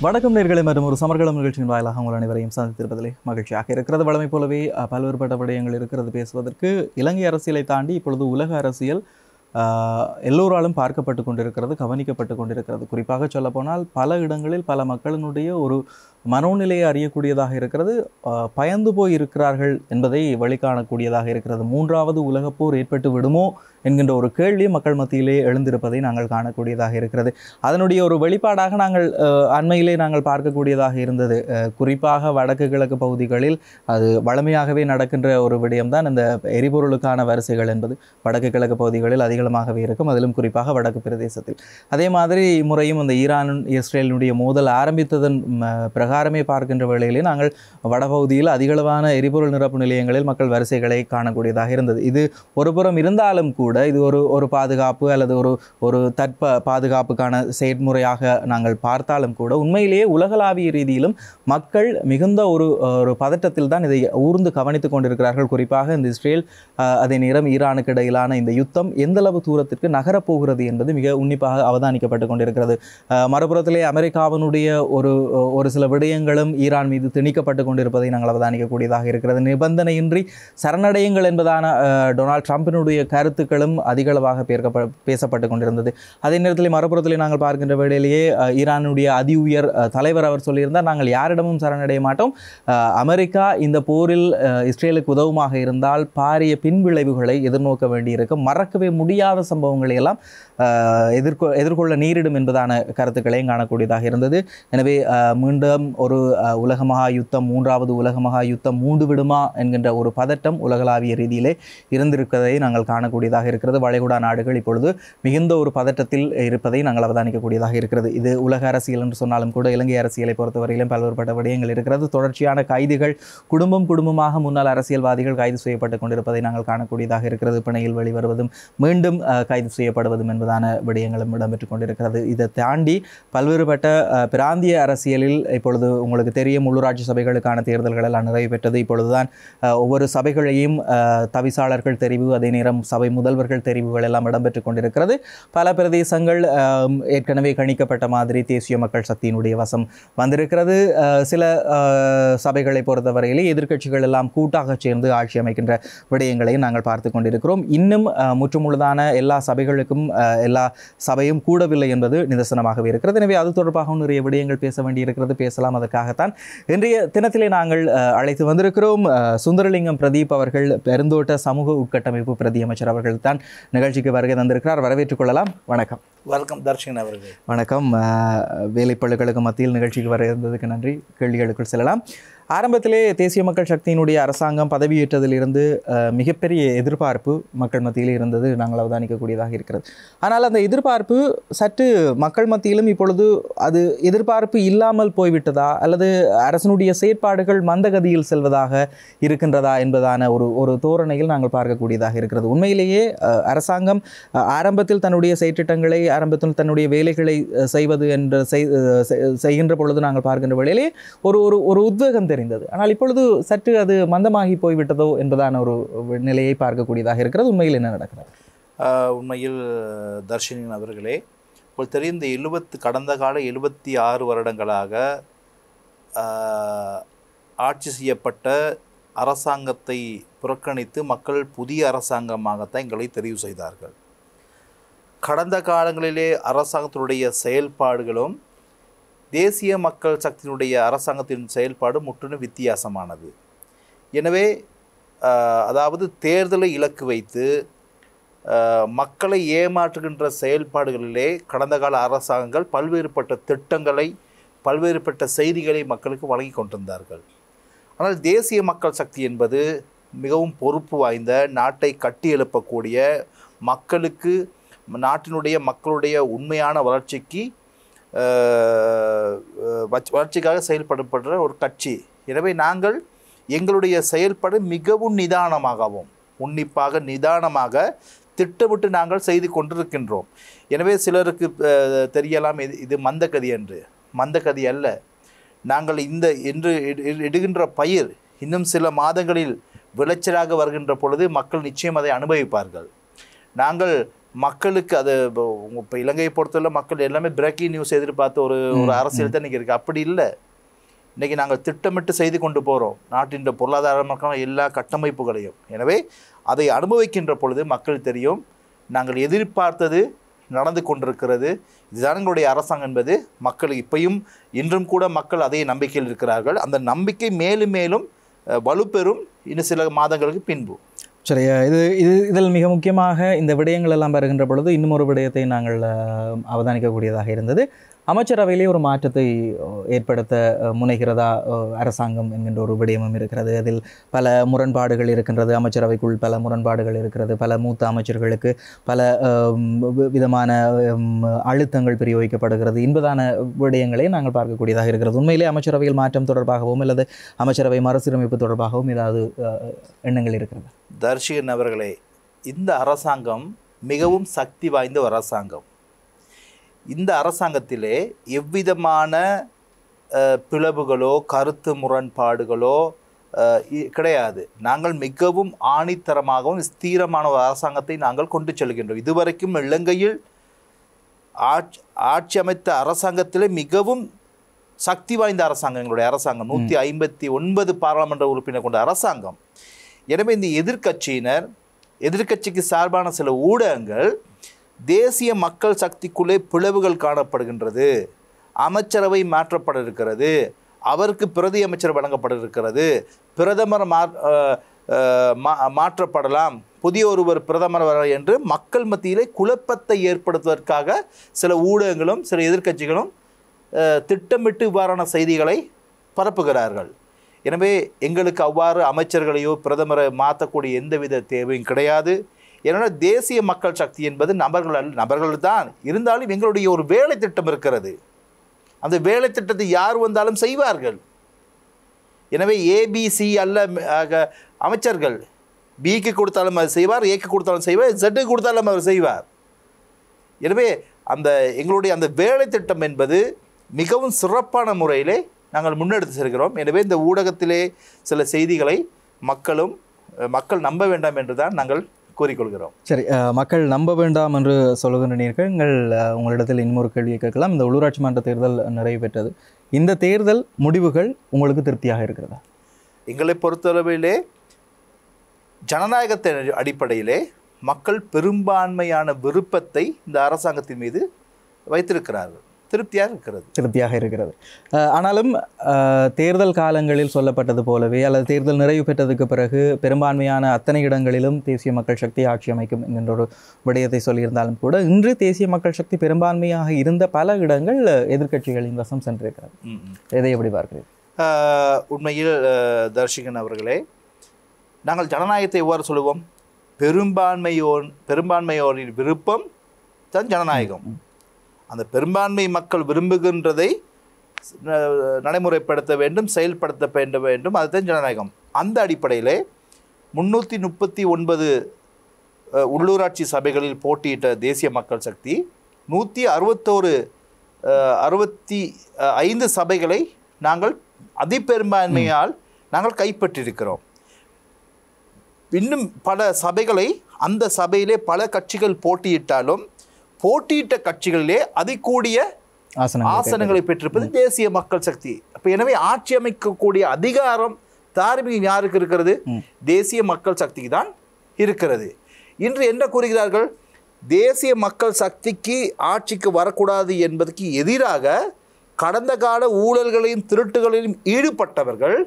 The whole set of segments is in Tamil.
வணக்கம் நேயர்களே, மற்றும் ஒரு சமர்கலம் நிகழ்ச்சியின் வாயிலாக உங்கள் அனைவரையும் சந்தித்திருப்பதிலே மகிழ்ச்சியாக இருக்கிறது. வழமை போலவே பல்வேறுபட்ட விடயங்கள் இருக்கிறது பேசுவதற்கு. இலங்கை அரசியலை தாண்டி இப்பொழுது உலக அரசியல் எல்லோராலும் பார்க்கப்பட்டு கொண்டிருக்கிறது, கவனிக்கப்பட்டு கொண்டிருக்கிறது. குறிப்பாக சொல்லப்போனால் பல இடங்களில் பல மக்களினுடைய ஒரு மனோநிலையை அறியக்கூடியதாக இருக்கிறது. பயந்து போய் இருக்கிறார்கள் என்பதை வெளிக்காணக்கூடியதாக இருக்கிறது. மூன்றாவது உலகப்போர் ஏற்பட்டு விடுமோ என்கின்ற ஒரு கேள்வி மக்கள் மத்தியிலே எழுந்திருப்பதை நாங்கள் காணக்கூடியதாக இருக்கிறது. அதனுடைய ஒரு வெளிப்பாடாக நாங்கள் அண்மையிலே நாங்கள் பார்க்கக்கூடியதாக இருந்தது. குறிப்பாக வடக்கு கிழக்கு பகுதிகளில் அது வழமையாகவே நடக்கின்ற ஒரு விடயம்தான் இந்த எரிபொருளுக்கான வரிசைகள் என்பது வடக்கு கிழக்கு பகுதிகளில் அதிகமாகவே இருக்கும், அதிலும் குறிப்பாக வடக்கு பிரதேசத்தில். அதே மாதிரி முறையும் இந்த ஈரான் இஸ்ரேலினுடைய மோதல் ஆரம்பித்ததன் பிரகாரமே பார்க்கின்ற வேளையிலே நாங்கள் வடபகுதியில் அதிகளவான எரிபொருள் நிரப்பு நிலையங்களில் மக்கள் வரிசைகளை காணக்கூடியதாக இருந்தது. இது ஒருபுறம் இருந்தாலும் கூட இது ஒரு பாதுகாப்பு அல்லது ஒரு பாதுகாப்புக்கான செயற்முறையாக நாங்கள் பார்த்தாலும் கூட உண்மையிலேயே உலகளாவிய ரீதியிலும் மக்கள் மிகுந்த ஒரு பதட்டத்தில் தான் இதை ஊர்ந்து கவனித்துக் கொண்டிருக்கிறார்கள். குறிப்பாக இந்த இஸ்ரேல் அதே நேரம் ஈரானுக்கு இடையிலான இந்த யுத்தம் எந்தளவு தூரத்திற்கு நகரப்போகிறது என்பது மிக உன்னிப்பாக அவதானிக்கப்பட்டு கொண்டிருக்கிறது. மறுபுறத்திலே அமெரிக்காவினுடைய ஒரு சில விடயங்களும் ஈரான் மீது திணிக்கப்பட்டு கொண்டிருப்பதை நாங்கள் அவதானிக்கக்கூடியதாக இருக்கிறது. நிபந்தனையின்றி சரணடையுங்கள் என்பதான டொனால்ட் ட்ரம்பினுடைய கருத்துக்களும் அதிகளவாக பேசப்பட்டு கொண்டிருந்தது. அதே நேரத்தில் மறுபுறத்திலே நாங்கள் பார்க்கின்ற வேளையிலேயே ஈரானுடைய அதி உயர் தலைவர் அவர் சொல்லியிருந்தார், நாங்கள் யாரிடமும் சரணடைய மாட்டோம், அமெரிக்கா இந்த போரில் இஸ்ரேலுக்கு உதவுமாக இருந்தால் பாரிய பின்விளைவுகளை எதிர்நோக்க வேண்டியிருக்கும், மறக்கவே முடியாத சம்பவங்களை எல்லாம் எதிர்கொள்ள நேரிடும் என்பதான கருத்துக்களையும் காணக்கூடியதாக இருந்தது. எனவே மீண்டும் ஒரு உலக மகா யுத்தம், மூன்றாவது உலக மகா யுத்தம் மூண்டு விடுமா என்கின்ற ஒரு பதட்டம் உலகளாவிய ரீதியிலே இருந்திருப்பதை நாங்கள் காணக்கூடியதாக இருக்கிறது. வளைகுடா நாடுகள் இப்பொழுது மிகுந்த ஒரு பதட்டத்தில் இருப்பதை நாங்கள் அவதானிக்கக்கூடியதாக இருக்கிறது. இது உலக அரசியல் என்று சொன்னாலும் கூட இலங்கை அரசியலை பொறுத்தவரையிலும் பல்வேறுபட்ட விடயங்கள் இருக்கிறது. தொடர்ச்சியான கைதுகள், குடும்பமாக முன்னாள் அரசியல்வாதிகள் கைது செய்யப்பட்டு கொண்டிருப்பதை நாங்கள் காணக்கூடியதாக இருக்கிறது. பிணையில் வெளிவருவதும் மீண்டும் கைது செய்யப்படுவதும் என்பதான விடயங்களும் இடம்பெற்றுக் கொண்டிருக்கிறது. இதை தாண்டி பல்வேறுபட்ட பிராந்திய அரசியலில் இப்பொழுது உங்களுக்கு தெரியும், உள்ளூராட்சி சபைகளுக்கான தேர்தல்கள் எல்லாம் நிறைவு பெற்றது. இப்பொழுதுதான் ஒவ்வொரு சபைகளையும் தவிசாளர்கள் தெரிவு, அதே நேரம் சபை முதல்வர்கள் தெரிவுகள் எல்லாம் இடம்பெற்றுக் கொண்டிருக்கிறது. பல பிரதேசங்கள் ஏற்கனவே கணிக்கப்பட்ட மாதிரி தேசிய மக்கள் சக்தியினுடைய வசம் வந்திருக்கிறது. சில சபைகளை பொறுத்தவரையிலே எதிர்க்கட்சிகள் எல்லாம் கூட்டாக சேர்ந்து ஆட்சி அமைக்கின்ற விடயங்களையும் நாங்கள் பார்த்து கொண்டிருக்கிறோம். இன்னும் முற்றுமுழுதான எல்லா சபைகளுக்கும் எல்லா சபையும் கூடவில்லை என்பது நிதர்சனமாகவே இருக்கிறது. எனவே அது தொடர்பாக நிறைய விடயங்கள் பேச வேண்டியிருக்கிறது, பேசலாம். அதற்காகத்தான் இன்றைய தினத்திலே நாங்கள் அழைத்து வந்திருக்கிறோம் சுந்தரலிங்கம் பிரதீப் அவர்கள், பெருந்தோட்ட சமூக உட்கட்டமைப்பு பிரதி அமைச்சர் அவர்கள் தான் நிகழ்ச்சிக்கு வருகை தந்திருக்கிறார். வரவேற்றுக் கொள்ளலாம். வணக்கம். வெல்கம் தர்ஷன் அவர்கள். வணக்கம். வேலைப்பளுக்களுக்கு மத்தியில் நிகழ்ச்சிக்கு வருகிறதுக்கு நன்றி. கேள்விகளுக்குள் செல்லலாம். ஆரம்பத்திலே தேசிய மக்கள் சக்தியினுடைய அரசாங்கம் பதவியேற்றதிலிருந்து மிகப்பெரிய எதிர்பார்ப்பு மக்கள் மத்தியில் இருந்தது, நாங்கள் அவதானிக்கக்கூடியதாக இருக்கிறது. ஆனால் அந்த எதிர்பார்ப்பு சற்று மக்கள் மத்தியிலும் இப்பொழுது அது எதிர்பார்ப்பு இல்லாமல் போய்விட்டதா அல்லது அரசனுடைய செயற்பாடுகள் மந்தகதியில் செல்வதாக இருக்கின்றதா என்பதான ஒரு தோரணையில் நாங்கள் பார்க்கக்கூடியதாக இருக்கிறது. உண்மையிலேயே அரசாங்கம் ஆரம்பத்தில் தன்னுடைய செயற்றிட்டங்களை, ஆரம்பத்தில் தன்னுடைய வேலைகளை செய்வது என்று செய்கின்ற பொழுது நாங்கள் பார்க்கின்ற வேளையிலே ஒரு உத்வேகம் தெரிந்தது. ஆனால் இப்பொழுது சற்று அது மந்தமாகி போய்விட்டதோ என்பதான ஒரு நிலையை பார்க்கக்கூடியதாக இருக்கிறது. உண்மையில் என்ன நடக்கிறது? உண்மையில் தர்ஷினின் அவர்களே, இப்போ தெரிந்த கடந்த கால 76 வருடங்களாக ஆட்சி செய்யப்பட்ட அரசாங்கத்தை புறக்கணித்து மக்கள் புதிய அரசாங்கமாகத்தான் எங்களை தெரிவு செய்தார்கள். கடந்த காலங்களிலே அரசாங்கத்தினுடைய செயல்பாடுகளும் தேசிய மக்கள் சக்தியினுடைய அரசாங்கத்தின் செயல்பாடு முற்றிலும் வித்தியாசமானது. எனவே அதாவது தேர்தலை இலக்கு வைத்து மக்களை ஏமாற்றுகின்ற செயல்பாடுகளிலே கடந்த கால அரசாங்கங்கள் பல்வேறுபட்ட திட்டங்களை, பல்வேறுபட்ட செய்திகளை மக்களுக்கு வழங்கி கொண்டிருந்தார்கள். ஆனால் தேசிய மக்கள் சக்தி என்பது மிகவும் பொறுப்பு வாய்ந்த, நாட்டை கட்டி எழுப்பக்கூடிய, மக்களுடைய உண்மையான வளர்ச்சிக்காக செயல்படுகின்ற ஒரு கட்சி. எனவே நாங்கள் எங்களுடைய செயல்பாடு மிகவும் நிதானமாகவும் உன்னிப்பாக நிதானமாக திட்டமிட்டு நாங்கள் செய்து கொண்டிருக்கின்றோம். எனவே சிலருக்கு தெரியலாம் இது மந்தகதி என்று. மந்தகதி அல்ல. நாங்கள் என்று இடுகின்ற பயிர் இன்னும் சில மாதங்களில் விளைச்சலாக வருகின்ற பொழுது மக்கள் நிச்சயம் அதை அனுபவிப்பார்கள். நாங்கள் மக்களுக்கு அது இப்போ இலங்கையை பொறுத்தவரை மக்கள் எல்லாமே பிரேக்கிங் நியூஸ் எதிர்பார்த்து ஒரு அரசியல் தான் இன்றைக்கி இருக்குது. அப்படி இல்லை. இன்றைக்கி நாங்கள் திட்டமிட்டு செய்து கொண்டு போகிறோம் நாட்டின் பொருளாதாரமான எல்லா கட்டமைப்புகளையும். எனவே அதை அனுபவிக்கின்ற பொழுது மக்கள் தெரியும் நாங்கள் எதிர்பார்த்தது நடந்து கொண்டிருக்கிறது, இதுதான் எங்களுடைய அரசாங்கம் என்பது மக்கள் இப்பையும் இன்றும் கூட மக்கள் அதே நம்பிக்கையில் இருக்கிறார்கள். அந்த நம்பிக்கை மேலும் மேலும் வலுப்பெறும் இன்னும் சில மாதங்களுக்கு பின்பு. சரி, இதில் மிக முக்கியமாக இந்த விடயங்கள் எல்லாம் வருகின்ற பொழுது இன்னும் ஒரு விடயத்தை நாங்கள் அவதானிக்கக்கூடியதாக இருந்தது. அமைச்சரவையிலே ஒரு மாற்றத்தை ஏற்படுத்த முனைகிறதா அரசாங்கம் என்கின்ற ஒரு விடயமும் இருக்கிறது. அதில் பல முரண்பாடுகள் இருக்கின்றது. அமைச்சரவைக்குள் பல முரண்பாடுகள் இருக்கிறது. பல மூத்த அமைச்சர்களுக்கு பல விதமான அழுத்தங்கள் பிரயோகிக்கப்படுகிறது என்பதான விடயங்களை நாங்கள் பார்க்கக்கூடியதாக இருக்கிறது. உண்மையிலே அமைச்சரவையில் மாற்றம் தொடர்பாகவும் அல்லது அமைச்சரவை மறுசீரமைப்பு தொடர்பாகவும் ஏதாவது எண்ணங்கள் இருக்கிறது? தர்ஷிகன் அவர்களே, இந்த அரசாங்கம் மிகவும் சக்தி வாய்ந்த ஒரு அரசாங்கம். இந்த அரசாங்கத்திலே எவ்விதமான பிளவுகளோ கருத்து முரண்பாடுகளோ கிடையாது. நாங்கள் மிகவும் ஆணித்தரமாகவும் ஸ்திரமான ஒரு அரசாங்கத்தை நாங்கள் கொண்டு செல்கின்றோம். இதுவரைக்கும் இலங்கையில் ஆட்சி அமைத்த அரசாங்கத்திலே மிகவும் சக்தி வாய்ந்த அரசாங்கம் எங்களுடைய அரசாங்கம். 159 பாராளுமன்ற உறுப்பினர் கொண்ட அரசாங்கம். எனவே இந்த எதிர்க்கட்சிக்கு சார்பான சில ஊடகங்கள் தேசிய மக்கள் சக்திக்குள்ளே பிளவுகள் காணப்படுகின்றது, அமைச்சரவை மாற்றப்பட இருக்கிறது, அவருக்கு பிரதி அமைச்சர் வழங்கப்பட இருக்கிறது, பிரதமர் மாற்றப்படலாம், புதிய ஒருவர் பிரதமர் வர என்று மக்கள் மத்தியிலே குழப்பத்தை ஏற்படுத்துவதற்காக சில ஊடகங்களும் சில எதிர்க்கட்சிகளும் திட்டமிட்டு இவ்வாறான செய்திகளை பரப்புகிறார்கள். எனவே எங்களுக்கு அவ்வாறு அமைச்சர்களையோ பிரதமரை மாற்றக்கூடிய எந்தவித தேவையும் கிடையாது. ஏன்னா தேசிய மக்கள் சக்தி என்பது நபர்கள் தான் இருந்தாலும் எங்களுடைய ஒரு வேலை திட்டம் இருக்கிறது. அந்த வேலை திட்டத்தை யார் வந்தாலும் செய்வார்கள். எனவே ஏபிசி அல்ல அமைச்சர்கள். பிக்கு கொடுத்தாலும் அவர் செய்வார், ஏக்கு கொடுத்தாலும் செய்வார், ஜெட்டுக்கு கொடுத்தாலும் அவர் செய்வார். எனவே எங்களுடைய அந்த வேலை திட்டம் என்பது மிகவும் சிறப்பான முறையிலே நாங்கள் முன்னெடுத்து செல்கிறோம். எனவே இந்த ஊடகத்திலே சில செய்திகளை மக்கள் நம்ப வேண்டாம் என்று தான் நாங்கள் கூறிக்கொள்கிறோம். சரி, மக்கள் நம்ப வேண்டாம் என்று சொல்லுகின்ற நீங்கள் உங்களிடத்தில் இன்னொரு கேள்வியை கேட்கலாம். இந்த உள்ளூராட்சி மன்ற தேர்தல் நிறைவு பெற்றது. இந்த தேர்தல் முடிவுகள் உங்களுக்கு திருப்தியாக இருக்கிறதா? எங்களை பொறுத்தளவிலே ஜனநாயகத்தின் அடிப்படையிலே மக்கள் பெரும்பான்மையான விருப்பத்தை இந்த அரசாங்கத்தின் மீது வைத்திருக்கிறார்கள். திருப்தியாக இருக்கிறது. ஆனாலும் தேர்தல் காலங்களில் சொல்லப்பட்டது போலவே அல்லது தேர்தல் நிறைவு பெற்றதுக்கு பிறகு பெரும்பான்மையான அத்தனை இடங்களிலும் தேசிய மக்கள் சக்தி ஆட்சி அமைக்கும் என்கின்ற ஒரு விடயத்தை சொல்லியிருந்தாலும் கூட இன்று தேசிய மக்கள் சக்தி பெரும்பான்மையாக இருந்த பல இடங்கள் எதிர்க்கட்சிகளின் வசம் சென்றிருக்கிறது. எதை எப்படி பார்க்கிறீர்கள்? உண்மையில் தர்ஷிகன் அவர்களே, நாங்கள் ஜனநாயகத்தை எவ்வாறு சொல்லுவோம்? பெரும்பான்மையோரின் விருப்பம் தான் ஜனநாயகம். அந்த பெரும்பான்மை மக்கள் விரும்புகின்றதை நடைமுறைப்படுத்த வேண்டும், செயல்படுத்த வேண்டும். அதுதான் ஜனநாயகம். அந்த அடிப்படையிலே 339 உள்ளூராட்சி சபைகளில் போட்டியிட்ட தேசிய மக்கள் சக்தி 165 சபைகளை நாங்கள் அதிபெரும்பான்மையால் நாங்கள் கைப்பற்றியிருக்கிறோம். இன்னும் பல சபைகளை அந்த சபையிலே பல கட்சிகள் போட்டியிட்டாலும் போட்டியிட்ட கட்சிகளிலே அதிகூடிய ஆசனங்களை பெற்றிருப்பது தேசிய மக்கள் சக்தி. அப்போ எனவே ஆட்சி அமைக்கக்கூடிய அதிகாரம் தார்மீகம் யாருக்கு இருக்கிறது? தேசிய மக்கள் சக்திக்கு தான் இருக்கிறது. இன்று என்ன கூறுகிறார்கள்? தேசிய மக்கள் சக்திக்கு ஆட்சிக்கு வரக்கூடாது என்பதற்கு எதிராக கடந்த கால ஊழல்களையும் திருட்டுகளையும் ஈடுபட்டவர்கள்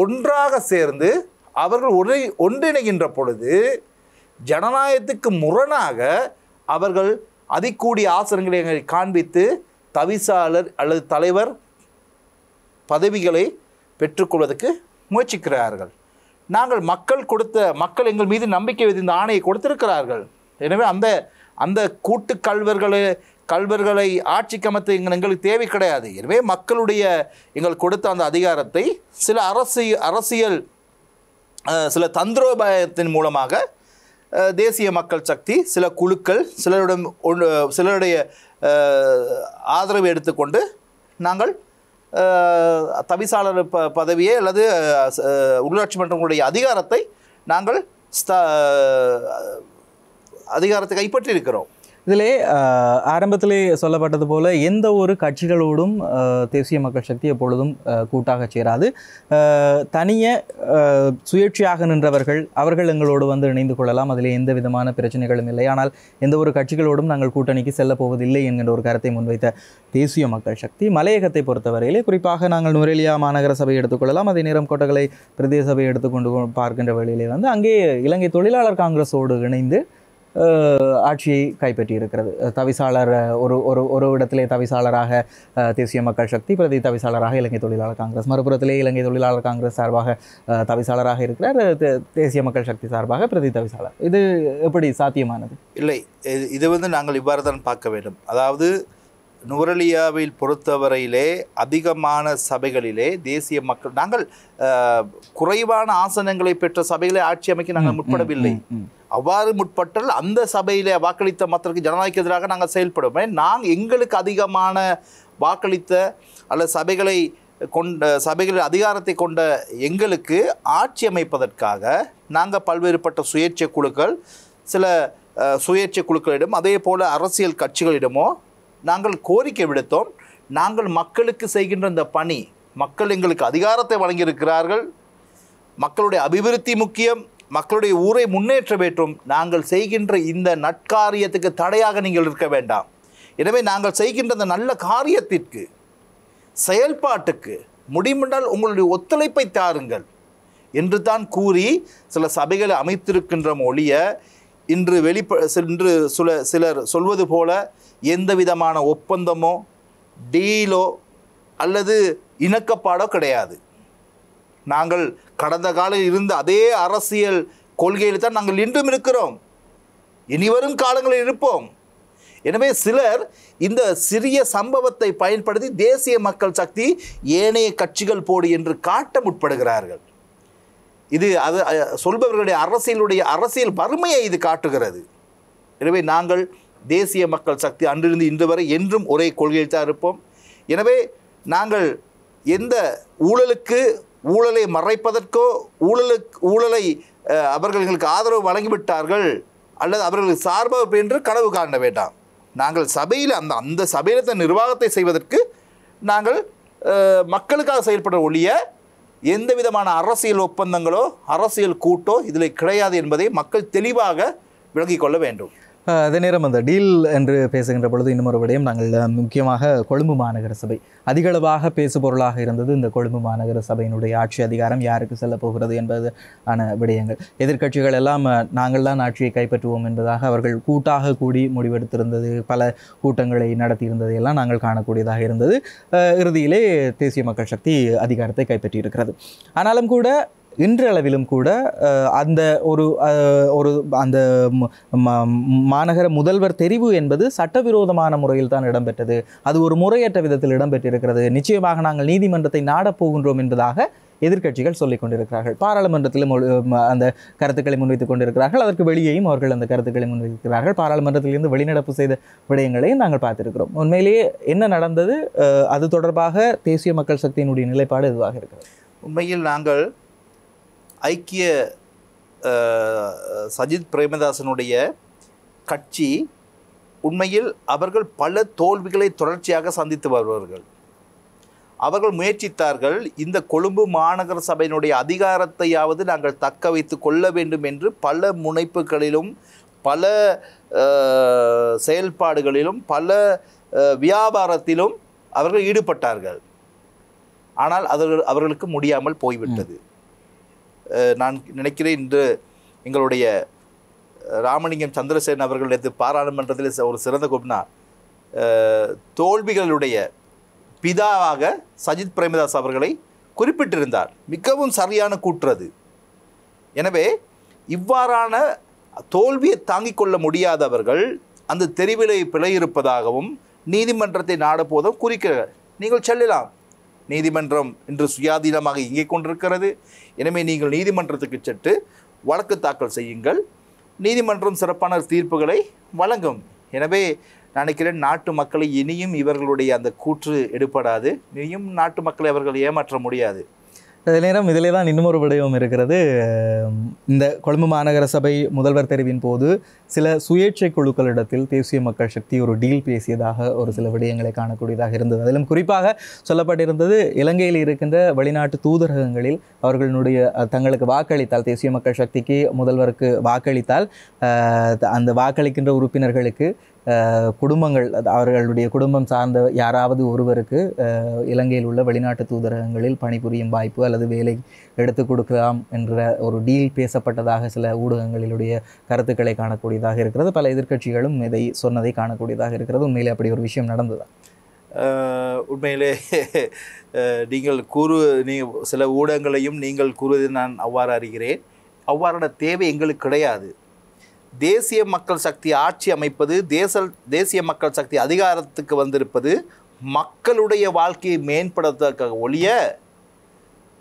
ஒன்றாக சேர்ந்து அவர்கள் ஒன்றிணைகின்ற பொழுது ஜனநாயகத்துக்கு முரணாக அவர்கள் அதிகூடிய ஆசனங்களை காண்பித்து தவிசாளர் அல்லது தலைவர் பதவிகளை பெற்றுக்கொள்வதற்கு முயற்சிக்கிறார்கள். நாங்கள் மக்கள் எங்கள் மீது நம்பிக்கை வைத்து இந்த ஆணையை கொடுத்திருக்கிறார்கள். எனவே அந்த கூட்டு கல்வர்களை ஆட்சிக்கு அமைத்து எங்களுக்கு தேவை கிடையாது. எனவே மக்களுடைய எங்கள் கொடுத்த அந்த அதிகாரத்தை சில அரசியல் சில தந்திரோபாயத்தின் மூலமாக தேசிய மக்கள் சக்தி சில குழுக்கள் சிலருடைய ஆதரவை எடுத்துக்கொண்டு நாங்கள் தவிசாளர் பதவியை அல்லது உள்ளாட்சி மன்றங்களுடைய அதிகாரத்தை நாங்கள் அதிகாரத்தை கைப்பற்றி இருக்கிறோம். இதிலே ஆரம்பத்திலே சொல்லப்பட்டது போல எந்த ஒரு கட்சிகளோடும் தேசிய மக்கள் சக்தி எப்பொழுதும் கூட்டாக சேராது. தனியே சுயேட்சையாக நின்றவர்கள் அவர்கள் எங்களோடு வந்து இணைந்து கொள்ளலாம். அதிலே எந்த விதமான பிரச்சனைகளும் இல்லை. ஆனால் எந்த ஒரு கட்சிகளோடும் நாங்கள் கூட்டணிக்கு செல்லப் போவதில்லை என்கின்ற ஒரு கருத்தை முன்வைத்த தேசிய மக்கள் சக்தி மலையகத்தை பொறுத்தவரையிலே குறிப்பாக நாங்கள் நுவரெலியா மாநகர சபையை எடுத்துக்கொள்ளலாம். அதே நேரம் கொட்டகலை பிரதேச சபையை எடுத்துக்கொண்டு பார்க்கின்ற வேளையிலே வந்து அங்கே இலங்கை தொழிலாளர் காங்கிரஸோடு இணைந்து ஆட்சியை கைப்பற்றி இருக்கிறது. தவிசாளர் ஒரு இடத்திலே தவிசாளராக தேசிய மக்கள் சக்தி, பிரதி தவிசாளராக இலங்கை தொழிலாளர் காங்கிரஸ், மறுபுறத்திலே இலங்கை தொழிலாளர் காங்கிரஸ் சார்பாக தவிசாளராக இருக்கிறார், தேசிய மக்கள் சக்தி சார்பாக பிரதி தவிசாளர். இது எப்படி சாத்தியமானது? இல்லை, இது வந்து நாங்கள் இவ்வாறு தான் பார்க்க வேண்டும். அதாவது நுவரெலியாவில் பொறுத்தவரையிலே அதிகமான சபைகளிலே தேசிய மக்கள் நாங்கள் குறைவான ஆசனங்களை பெற்ற சபைகளை ஆட்சி அமைக்க நாங்கள் முற்படவில்லை. அவ்வாறு முற்பட்டால் அந்த சபையிலே வாக்களித்த மக்களுக்கு ஜனநாயக எதிராக நாங்கள் செயல்படுவோம். நாங்கள் எங்களுக்கு அதிகமான வாக்களித்த அல்லது சபைகளில் அதிகாரத்தை கொண்ட எங்களுக்கு ஆட்சி அமைப்பதற்காக நாங்கள் பல்வேறுபட்ட சுயேட்சை குழுக்கள், சில சுயேட்சை குழுக்களிடம் அதே போல் அரசியல் கட்சிகளிடமோ நாங்கள் கோரிக்கை விடுத்தோம். நாங்கள் மக்களுக்கு செய்கின்ற இந்த பணி, மக்கள் எங்களுக்கு அதிகாரத்தை வழங்கியிருக்கிறார்கள், மக்களுடைய அபிவிருத்தி முக்கியம், மக்களுடைய ஊரை முன்னேற்ற வேண்டும், நாங்கள் செய்கின்ற இந்த நற்காரியத்துக்கு தடையாக நீங்கள் இருக்க வேண்டாம். எனவே நாங்கள் செய்கின்ற இந்த நல்ல காரியத்திற்கு செயல்பாட்டுக்கு முடிமென்றால் உங்களுடைய ஒத்துழைப்பை தாருங்கள் என்று தான் கூறி சில சபைகளை அமைத்திருக்கின்ற ஒழிய இன்று சிலர் சொல்வது போல எந்த விதமான ஒப்பந்தமோ டீலோ அல்லது இணக்கப்பாடோ கிடையாது. நாங்கள் கடந்த காலையில் இருந்த அதே அரசியல் கொள்கையில் தான் நாங்கள் இன்றும் இருக்கிறோம், இனிவரும் காலங்களில் இருப்போம். எனவே சிலர் இந்த சிறிய சம்பவத்தை பயன்படுத்தி தேசிய மக்கள் சக்தி ஏனைய கட்சிகள் போடு என்று காட்ட முற்படுகிறார்கள். இது சொல்பவர்களுடைய அரசியல் வறுமையை இது காட்டுகிறது. எனவே நாங்கள் தேசிய மக்கள் சக்தி அன்றிருந்து இன்று வரை என்றும் ஒரே கொள்கையில் தான் இருப்போம். எனவே நாங்கள் எந்த ஊழலை மறைப்பதற்கோ ஊழலை அவர்கள் எங்களுக்கு ஆதரவு வழங்கிவிட்டார்கள் அல்லது அவர்களுக்கு சார்பாக என்று கனவு காண வேண்டாம். நாங்கள் சபையில் அந்த சபையில் நிர்வாகத்தை செய்வதற்கு நாங்கள் மக்களுக்காக செயல்பட ஒழிய எந்த விதமான அரசியல் ஒப்பந்தங்களோ அரசியல் கூட்டோ இதில் கிடையாது என்பதை மக்கள் தெளிவாக விளங்கிக் கொள்ள வேண்டும். அதே நேரம் அந்த டீல் என்று பேசுகின்ற பொழுது இன்னொரு விடயம், நாங்கள் முக்கியமாக கொழும்பு மாநகர சபை அதிகளவாக பேசுபொருளாக இருந்தது. இந்த கொழும்பு மாநகர சபையினுடைய ஆட்சி அதிகாரம் யாருக்கு செல்ல போகிறது என்பதான விடயங்கள். எதிர்க்கட்சிகள் எல்லாம் நாங்கள் தான் ஆட்சியை கைப்பற்றுவோம் என்பதாக அவர்கள் கூட்டாக கூடி முடிவெடுத்திருந்தது, பல கூட்டங்களை நடத்தியிருந்தது எல்லாம் நாங்கள் காணக்கூடியதாக இருந்தது. இறுதியிலே தேசிய மக்கள் சக்தி அதிகாரத்தை கைப்பற்றியிருக்கிறது. ஆனாலும் கூட இன்றளவிலும் கூட அந்த அந்த மாநகர முதல்வர் தெரிவு என்பது சட்டவிரோதமான முறையில் தான் இடம்பெற்றது. அது ஒரு முறையற்ற விதத்தில் இடம்பெற்றிருக்கிறது. நிச்சயமாக நாங்கள் நீதிமன்றத்தை நாடப்போகின்றோம் என்பதாக எதிர்க்கட்சிகள் சொல்லிக் கொண்டிருக்கிறார்கள். பாராளுமன்றத்திலும் அந்த கருத்துக்களை முன்வைத்துக் கொண்டிருக்கிறார்கள். அதற்கு வெளியேயும் அவர்கள் அந்த கருத்துக்களை முன்வைக்கிறார்கள். பாராளுமன்றத்திலிருந்து வெளிநடப்பு செய்த விடயங்களையும் நாங்கள் பார்த்திருக்கிறோம். உண்மையிலேயே என்ன நடந்தது, அது தொடர்பாக தேசிய மக்கள் சக்தியினுடைய நிலைப்பாடு எதுவாக இருக்கிறது? உண்மையில் நாங்கள் ஐக்கிய சஜித் பிரேமதாசனுடைய கட்சி உண்மையில் அவர்கள் பல தோல்விகளை தொடர்ச்சியாக சந்தித்து வருவார்கள். அவர்கள் முயற்சித்தார்கள், இந்த கொழும்பு மாநகர சபையினுடைய அதிகாரத்தையாவது நாங்கள் தக்க வைத்து கொள்ள வேண்டும் என்று பல முனைப்புகளிலும் பல செயல்பாடுகளிலும் பல வியாபாரத்திலும் அவர்கள் ஈடுபட்டார்கள். ஆனால் அவர்களுக்கு முடியாமல் போய்விட்டது. நான் நினைக்கிறேன் இன்று எங்களுடைய ராமலிங்கம் சந்திரசேகரன் அவர்கள் நேற்று பாராளுமன்றத்தில் ஒரு சிறந்த கூப்பினா தோல்விகளுடைய பிதாவாக சஜித் பிரேமதாஸ் அவர்களை குறிப்பிட்டிருந்தார். மிகவும் சரியான கூற்றது. எனவே இவ்வாறான தோல்வியை தாங்கிக் கொள்ள முடியாதவர்கள் அந்த தெரிவிலை பிழை இருப்பதாகவும் நீதிமன்றத்தை நாடப்போதும் குறிக்கிறார். நீங்கள் செல்லலாம், நீதிமன்றம் இன்று சுயாதீனமாக இயங்கிக் கொண்டிருக்கிறது. எனவே நீங்கள் நீதிமன்றத்துக்கு சென்று வழக்கு தாக்கல் செய்யுங்கள், நீதிமன்றம் சிறப்பான தீர்ப்புகளை வழங்கும். எனவே நினைக்கிறேன் நாட்டு மக்களை இனியும் இவர்களுடைய அந்த கூற்று எடுபடாது, இனியும் நாட்டு மக்களை அவர்கள் ஏமாற்ற முடியாது. அதே நேரம் இதிலே தான் இன்னும் ஒரு விடயம் இருக்கிறது. இந்த கொழும்பு மாநகர சபை முதல்வர் தெரிவின் போது சில சுயேட்சை குழுக்களிடத்தில் தேசிய மக்கள் சக்தி ஒரு டீல் பேசியதாக ஒரு சில விடயங்களை காணக்கூடியதாக இருந்தது. அதிலும் குறிப்பாக சொல்லப்பட்டிருந்தது, இலங்கையில் இருக்கின்ற வெளிநாட்டு தூதரகங்களில் அவர்களுடைய தங்களுக்கு வாக்களித்தால், தேசிய மக்கள் சக்திக்கு முதல்வருக்கு வாக்களித்தால் அந்த வாக்களிக்கின்ற உறுப்பினர்களுக்கு குடும்பங்கள், அவர்களுடைய குடும்பம் சார்ந்த யாராவது ஒருவருக்கு இலங்கையில் உள்ள வெளிநாட்டு தூதரகங்களில் பணிபுரியும் வாய்ப்பு அல்லது வேலை எடுத்து கொடுக்கலாம் என்ற ஒரு டீல் பேசப்பட்டதாக சில ஊடகங்களிலுடைய கருத்துக்களை காணக்கூடியதாக இருக்கிறது. பல எதிர்க்கட்சிகளும் இதை சொன்னதை காணக்கூடியதாக இருக்கிறது. உண்மையிலே அப்படி ஒரு விஷயம் நடந்ததா? உண்மையிலே நீங்கள் சில ஊடகங்களையும் நீங்கள் கூறுவதை நான் அவ்வாறு அறிகிறேன். அவ்வாறான தேவை எங்களுக்கு கிடையாது. தேசிய மக்கள் சக்தி ஆட்சி அமைப்பது, தேசிய மக்கள் சக்தி அதிகாரத்துக்கு வந்திருப்பது மக்களுடைய வாழ்க்கையை மேம்படுத்துவதற்காக ஒழிய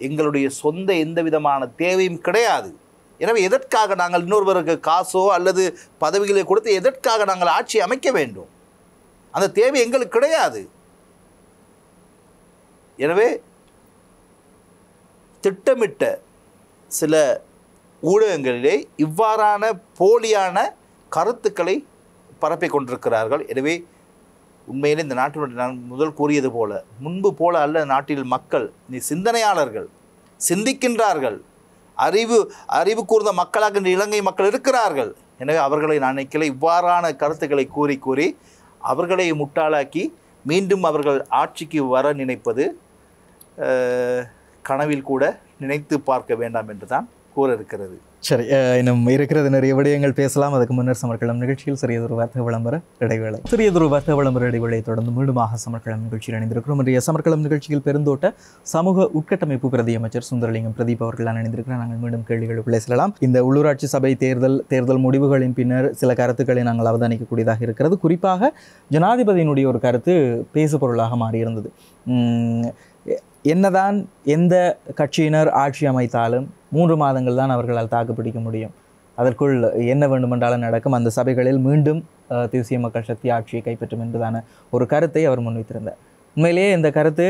எங்களுடைய சொந்த எந்த விதமான தேவையும் கிடையாது. எனவே எதற்காக நாங்கள் இன்னொருவருக்கு காசோ அல்லது பதவிகளை கொடுத்து எதற்காக நாங்கள் ஆட்சி அமைக்க வேண்டும்? அந்த தேவை எங்களுக்கு கிடையாது. எனவே திட்டமிட்ட சில ஊடகங்களிலே இவ்வாறான போலியான கருத்துக்களை பரப்பிக் கொண்டிருக்கிறார்கள். எனவே உண்மையிலே இந்த நாட்டினுடைய, நான் முதல் கூறியது போல, முன்பு போல அல்ல நாட்டில் மக்கள், சிந்தனையாளர்கள், சிந்திக்கின்றார்கள், அறிவு கூர்ந்த மக்களாக இலங்கை மக்கள் இருக்கிறார்கள். எனவே அவர்களை நான் நினைக்கல இவ்வாறான கருத்துக்களை கூறி அவர்களை முட்டாளாக்கி மீண்டும் அவர்கள் ஆட்சிக்கு வர நினைப்பது கனவில் கூட நினைத்து பார்க்க வேண்டாம் என்று தான் கூற இருக்கிறது. சரி, இன்னும் இருக்கிறது நிறைய விடயங்கள் பேசலாம். அதுக்கு முன்னர் சமர்க்களம் நிகழ்ச்சியில் சிறியதொரு வர்த்தக விளம்பர இடைவேளை. சிறியதொரு வர்த்தக விளம்பர இடைவேளையை தொடர்ந்து மீண்டுமாக சமர்க்களம் நிகழ்ச்சியில் இணைந்திருக்கிறோம். இன்றைய சமர்க்களம் நிகழ்ச்சியில் பெருந்தோட்ட சமூக உட்கட்டமைப்பு பிரதி அமைச்சர் சுந்தரலிங்கம் பிரதீப் அவர்கள் இணைந்திருக்கிறார். நாங்கள் மீண்டும் கேள்விகளுக்குள்ளே செல்லலாம். இந்த உள்ளூராட்சி சபை தேர்தல் முடிவுகளின் பின்னர் சில கருத்துக்களை நாங்கள் அவதானிக்கக்கூடியதாக இருக்கிறது. குறிப்பாக ஜனாதிபதியினுடைய ஒரு கருத்து பேசு பொருளாக மாறியிருந்தது. என்னதான் எந்த கட்சியினர் ஆட்சி அமைத்தாலும் 3 மாதங்கள் தான் அவர்களால் தாக்குப்பிடிக்க முடியும். அதற்குள் என்ன வேண்டுமென்றாலும் நடக்கும். அந்த சபைகளில் மீண்டும் தேசிய மக்கள் சக்தி ஆட்சியை கைப்பற்றும் என்றுதான ஒரு கருத்தை அவர் முன்வைத்திருந்தார். உண்மையிலேயே இந்த கருத்து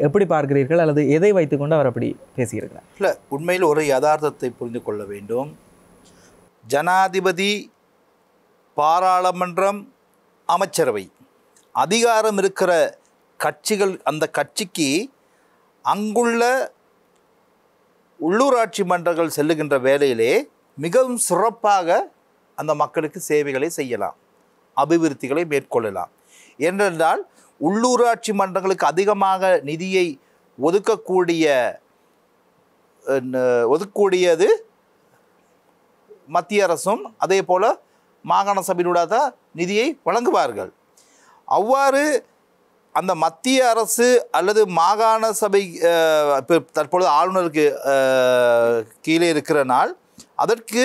எப்படி பார்க்கிறீர்கள், அல்லது எதை வைத்துக்கொண்டு அவர் அப்படி பேசியிருக்கிறார்? இல்லை, உண்மையில் ஒரு யதார்த்தத்தை புரிந்து கொள்ள வேண்டும். ஜனாதிபதி, பாராளுமன்றம், அமைச்சரவை அதிகாரம் இருக்கிற கட்சிகள், அந்த கட்சிக்கு அங்குள்ள உள்ளூராட்சி மன்றங்கள் செல்லுகின்ற வேளையிலே மிகவும் சிறப்பாக அந்த மக்களுக்கு சேவைகளை செய்யலாம், அபிவிருத்திகளை மேற்கொள்ளலாம். ஏனென்றால் உள்ளூராட்சி மன்றங்களுக்கு அதிகமாக நிதியை ஒதுக்கக்கூடியது மத்திய அரசும் அதே போல் மாகாண சபையினூடாக தான் நிதியை வழங்குவார்கள். அவ்வாறு அந்த மத்திய அரசு அல்லது மாகாண சபை இப்போ தற்பொழுது ஆளுநருக்கு கீழே இருக்கிற நாள், அதற்கு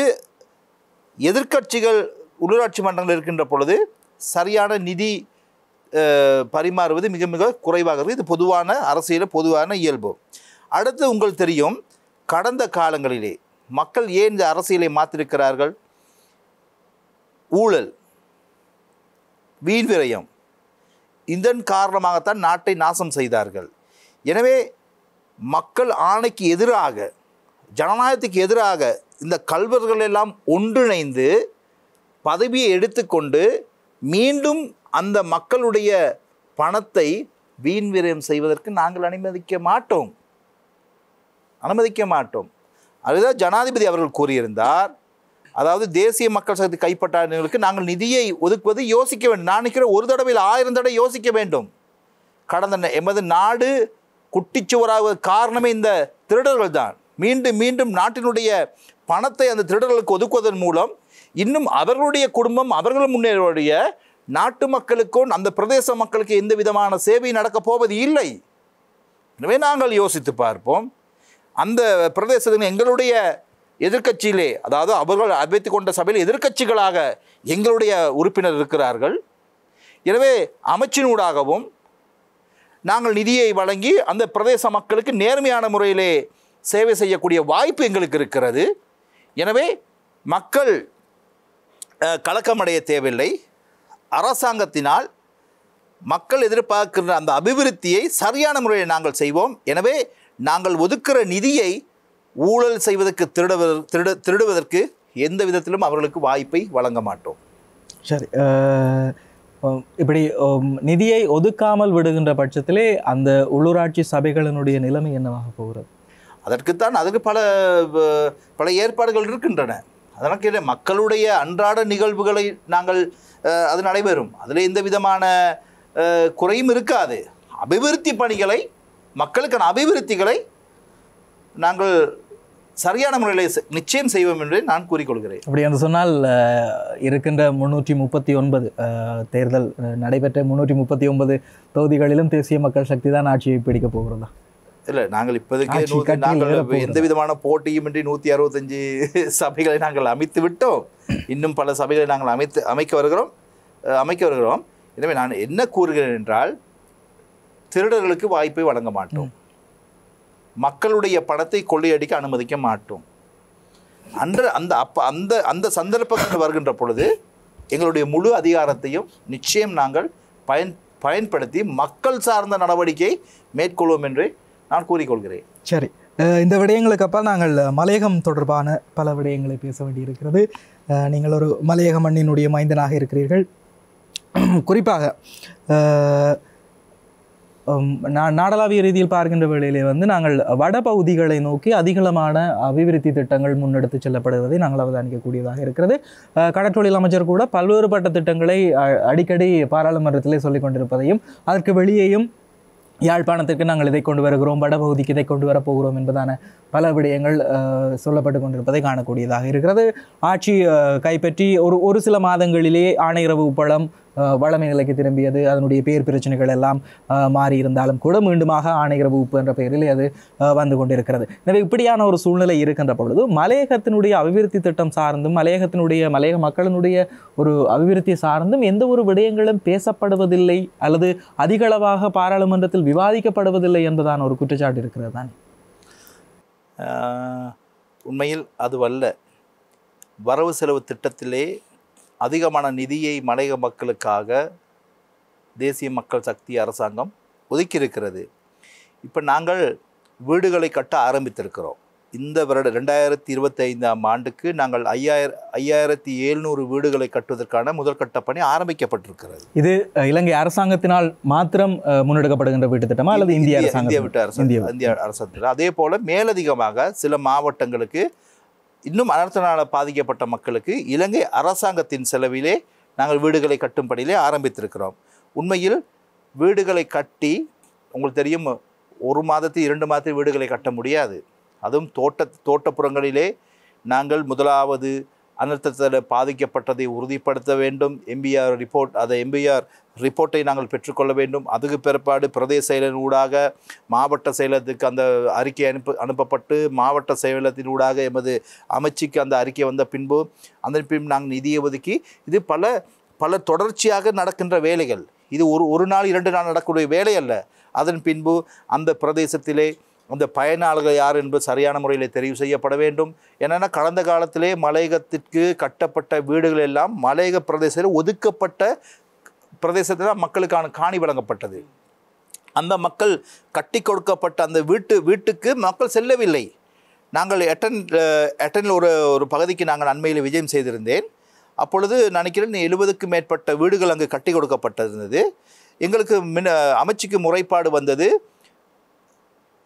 எதிர்க்கட்சிகள் உள்ளூராட்சி மன்றங்கள் இருக்கின்ற பொழுது சரியான நிதி பரிமாறுவது மிக மிக குறைவாகிறது. இது பொதுவான அரசியலில் பொதுவான இயல்பு. அடுத்து உங்களுக்கு தெரியும், கடந்த காலங்களிலே மக்கள் ஏன் இந்த அரசியலை மாற்றிருக்கிறார்கள்? ஊழல், வீண் விரயம், இதன் காரணமாகத்தான் நாட்டை நாசம் செய்தார்கள். எனவே மக்கள் ஆணைக்கு எதிராக, ஜனநாயகத்துக்கு எதிராக இந்த கள்வர்கள் எல்லாம் ஒன்றிணைந்து பதவியை எடுத்துக்கொண்டு மீண்டும் அந்த மக்களுடைய பணத்தை வீண் விரயம் செய்வதற்கு நாங்கள் அனுமதிக்க மாட்டோம். அதுதான் ஜனாதிபதி அவர்கள் கூறியிருந்தார். அதாவது தேசிய மக்கள் சக்தி கைப்பற்றாதவர்களுக்கு நாங்கள் நிதியை ஒதுக்குவது யோசிக்க வேண்டும். நான் நினைக்கிறேன், ஒரு தடவையில் 1000 தடவை யோசிக்க வேண்டும். எமது நாடு குட்டிச்சுவராக காரணமே இந்த திருடர்கள் தான். மீண்டும் மீண்டும் நாட்டினுடைய பணத்தை அந்த திருடர்களுக்கு ஒதுக்குவதன் மூலம் இன்னும் அவர்களுடைய குடும்பம், அவர்கள் முன்னேறிய நாட்டு மக்களுக்கும் அந்த பிரதேச மக்களுக்கு எந்த விதமான சேவை நடக்கப் போவது இல்லை. எனவே நாங்கள் யோசித்து பார்ப்போம். அந்த பிரதேசத்தில் எங்களுடைய எதிர்க்கட்சியிலே, அதாவது அவர்கள் அறிவித்து கொண்ட சபையில் எதிர்க்கட்சிகளாக எங்களுடைய உறுப்பினர் இருக்கிறார்கள். எனவே அமைச்சினூடாகவும் நாங்கள் நிதியை வழங்கி அந்த பிரதேச மக்களுக்கு நேர்மையான முறையிலே சேவை செய்யக்கூடிய வாய்ப்பு எங்களுக்கு இருக்கிறது. எனவே மக்கள் கலக்கமடைய தேவையில்லை. அரசாங்கத்தினால் மக்கள் எதிர்பார்க்கின்ற அந்த அபிவிருத்தியை சரியான முறையில் நாங்கள் செய்வோம். எனவே நாங்கள் ஒதுக்குற நிதியை ஊழல் செய்வதற்கு திருடுவதற்கு எந்த விதத்திலும் அவர்களுக்கு வாய்ப்பை வழங்க மாட்டோம். சரி, இப்படி நிதியை ஒதுக்காமல் விடுகின்ற பட்சத்திலே அந்த உள்ளூராட்சி சபைகளினுடைய நிலைமை என்னவாக போகிறது? அதற்கு பல ஏற்பாடுகள் இருக்கின்றன. அதற்கு மக்களுடைய அன்றாட நிகழ்வுகளை நாங்கள் அது நடைபெறும், அதில் எந்த விதமான குறையும் இருக்காது. அபிவிருத்தி பணிகளை, மக்களுக்கான அபிவிருத்திகளை நாங்கள் சரியான முறையில் நிச்சயம் செய்வோம் என்று நான் கூறிக்கொள்கிறேன். அப்படி என்று சொன்னால் இருக்கின்ற 339 தேர்தல் நடைபெற்ற 339 தொகுதிகளிலும் தேசிய மக்கள் சக்தி தான் ஆட்சியை பிடிக்கப் போகிறதா? இல்லை, நாங்கள் இப்போதைக்கு நாங்கள் எந்த விதமான போட்டியும் இன்றி 165 சபைகளை நாங்கள் அமைத்து விட்டோம். இன்னும் பல சபைகளை நாங்கள் அமைக்க வருகிறோம். எனவே நான் என்ன கூறுகிறேன் என்றால், திருடர்களுக்கு வாய்ப்பை வழங்க மாட்டோம், மக்களுடைய பணத்தை கொள்ளையடிக்க அனுமதிக்க மாட்டோம். அந்த சந்தர்ப்பங்கள் வருகின்ற பொழுது எங்களுடைய முழு அதிகாரத்தையும் நிச்சயம் நாங்கள் பயன்படுத்தி மக்கள் சார்ந்த நடவடிக்கையை மேற்கொள்வோம் என்று நான் கூறிக்கொள்கிறேன். சரி, இந்த விடயங்களுக்கு அப்பால் நாங்கள் மலையகம் தொடர்பான பல விடயங்களை பேச வேண்டியிருக்கிறது. நீங்கள் ஒரு மலையக மண்ணினுடைய மைந்தனாக இருக்கிறீர்கள். குறிப்பாக நாடளாவிய ரீதியில் பார்க்கின்ற வேளையிலே நாங்கள் வடபகுதிகளை நோக்கி அதிகளமான அபிவிருத்தி திட்டங்கள் முன்னெடுத்து செல்லப்படுவதை நாங்கள் அவதானிக்கக்கூடியதாக இருக்கிறது. கடற்றொழில் அமைச்சர் கூட பல்வேறுபட்ட திட்டங்களை அடிக்கடி பாராளுமன்றத்திலே சொல்லிக் கொண்டிருப்பதையும், அதற்கு வெளியேயும் யாழ்ப்பாணத்திற்கு நாங்கள் இதை கொண்டு வருகிறோம், வடபகுதிக்கு இதை கொண்டு வரப்போகிறோம் என்பதான பல விடயங்கள் சொல்லப்பட்டு கொண்டிருப்பதை காணக்கூடியதாக இருக்கிறது. ஆட்சி கைப்பற்றி ஒரு சில மாதங்களிலேயே ஆணையரவு உப்பளம் வளமை நிலைக்கு திரும்பியது. அதனுடைய பேர் பிரச்சனைகள் எல்லாம் மாறி இருந்தாலும் கூட மீண்டுமாக ஆணையரவு உப்பு என்ற பெயரில் அது வந்து கொண்டிருக்கிறது. எனவே இப்படியான ஒரு சூழ்நிலை இருக்கின்ற பொழுது மலையகத்தினுடைய அபிவிருத்தி திட்டம் சார்ந்தும் மலையக மக்களினுடைய ஒரு அபிவிருத்தி சார்ந்தும் எந்த ஒரு விடயங்களும் பேசப்படுவதில்லை அல்லது அதிகளவாக பாராளுமன்றத்தில் விவாதிக்கப்படுவதில்லை என்பதான ஒரு குற்றச்சாட்டு இருக்கிறது தானே? உண்மையில் அதுவல்ல. வரவு செலவு திட்டத்திலே அதிகமான நிதியை மலையக மக்களுக்காக தேசிய மக்கள் சக்தி அரசாங்கம் ஒதுக்கியிருக்கிறது. இப்போ நாங்கள் வீடுகளை கட்ட ஆரம்பித்திருக்கிறோம். இந்த வருடம் 2025ஆம் ஆண்டுக்கு நாங்கள் 5700 வீடுகளை கட்டுவதற்கான முதற்கட்ட பணி ஆரம்பிக்கப்பட்டிருக்கிறது. இது இலங்கை அரசாங்கத்தினால் மாத்திரம் முன்னெடுக்கப்படுகின்ற வீட்டு திட்டமா அல்லது இந்திய அரசாங்கத்தில்? அதே போல மேலதிகமாக சில மாவட்டங்களுக்கு, இன்னும் அனர்த்தனால பாதிக்கப்பட்ட மக்களுக்கு இலங்கை அரசாங்கத்தின் செலவிலே நாங்கள் வீடுகளை கட்டும் பணியிலே ஆரம்பித்திருக்கிறோம். உண்மையில் வீடுகளை கட்டி, உங்களுக்கு தெரியும், 1 மாதத்தில் 2 மாதத்தில் வீடுகளை கட்ட முடியாது. அதுவும் தோட்டப்புறங்களிலே நாங்கள் முதலாவது அனர்த்தத்தில் பாதிக்கப்பட்டதை உறுதிப்படுத்த வேண்டும். எம்பிஆர் ரிப்போர்ட்டை நாங்கள் பெற்றுக்கொள்ள வேண்டும். அதுக்கு பிற்பாடு பிரதேச செயலரின் ஊடாக மாவட்ட செயலகத்துக்கு அந்த அறிக்கை அனுப்பப்பட்டு மாவட்ட செயலகத்தின் ஊடாக எமது அமைச்சுக்கு அந்த அறிக்கை வந்த பின்பு நாங்கள் நிதியை ஒதுக்கி, இது பல தொடர்ச்சியாக நடக்கின்ற வேலைகள். இது ஒரு நாள் 2 நாள் நடக்கக்கூடிய வேலை அல்ல. அதன் பின்பு அந்த பிரதேசத்திலே அந்த பயனாளர்கள் யார் என்பது சரியான முறையில் தெரிவு செய்யப்பட வேண்டும். ஏன்னா கடந்த காலத்திலே மலையகத்திற்கு கட்டப்பட்ட வீடுகள் எல்லாம் மலையக பிரதேசத்தில் ஒதுக்கப்பட்ட பிரதேசத்தில் மக்களுக்கான காணி வழங்கப்பட்டது. அந்த மக்கள் கட்டி கொடுக்கப்பட்ட அந்த வீட்டுக்கு மக்கள் செல்லவில்லை. நாங்கள் எட்டனில் ஒரு பகுதிக்கு நாங்கள் அண்மையில் விஜயம் செய்திருந்தேன். அப்பொழுது நினைக்கிறேன் 70க்கும் மேற்பட்ட வீடுகள் அங்கு கட்டி கொடுக்கப்பட்டிருந்தது. எங்களுக்கு அமைச்சுக்கு முறைப்பாடு வந்தது,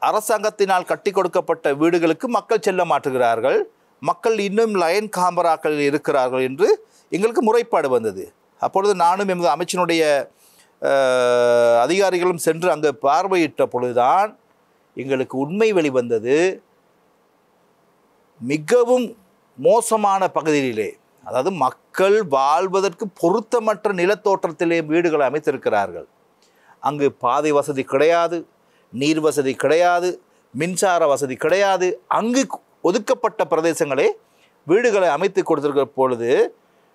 அரசாங்கத்தினால் கட்டி கொடுக்கப்பட்ட வீடுகளுக்கு மக்கள் செல்ல மாட்டுகிறார்கள், மக்கள் இன்னும் லயன் காம்பராக்கள் இருக்கிறார்கள் என்று எங்களுக்கு முறைப்பாடு வந்தது. அப்பொழுது நானும் எமது அமைச்சினுடைய அதிகாரிகளும் சென்று அங்கே பார்வையிட்ட பொழுதுதான் எங்களுக்கு உண்மை வெளிவந்தது. மிகவும் மோசமான பகுதியிலே, அதாவது மக்கள் வாழ்வதற்கு பொருத்தமற்ற நிலத்தோற்றத்திலே வீடுகளை அமைத்திருக்கிறார்கள். அங்கு பாதை வசதி கிடையாது, நீர் வசதி கிடையாது, மின்சார வசதி கிடையாது. அங்கு ஒதுக்கப்பட்ட பிரதேசங்களே வீடுகளை அமைத்து கொடுத்திருக்கிற பொழுது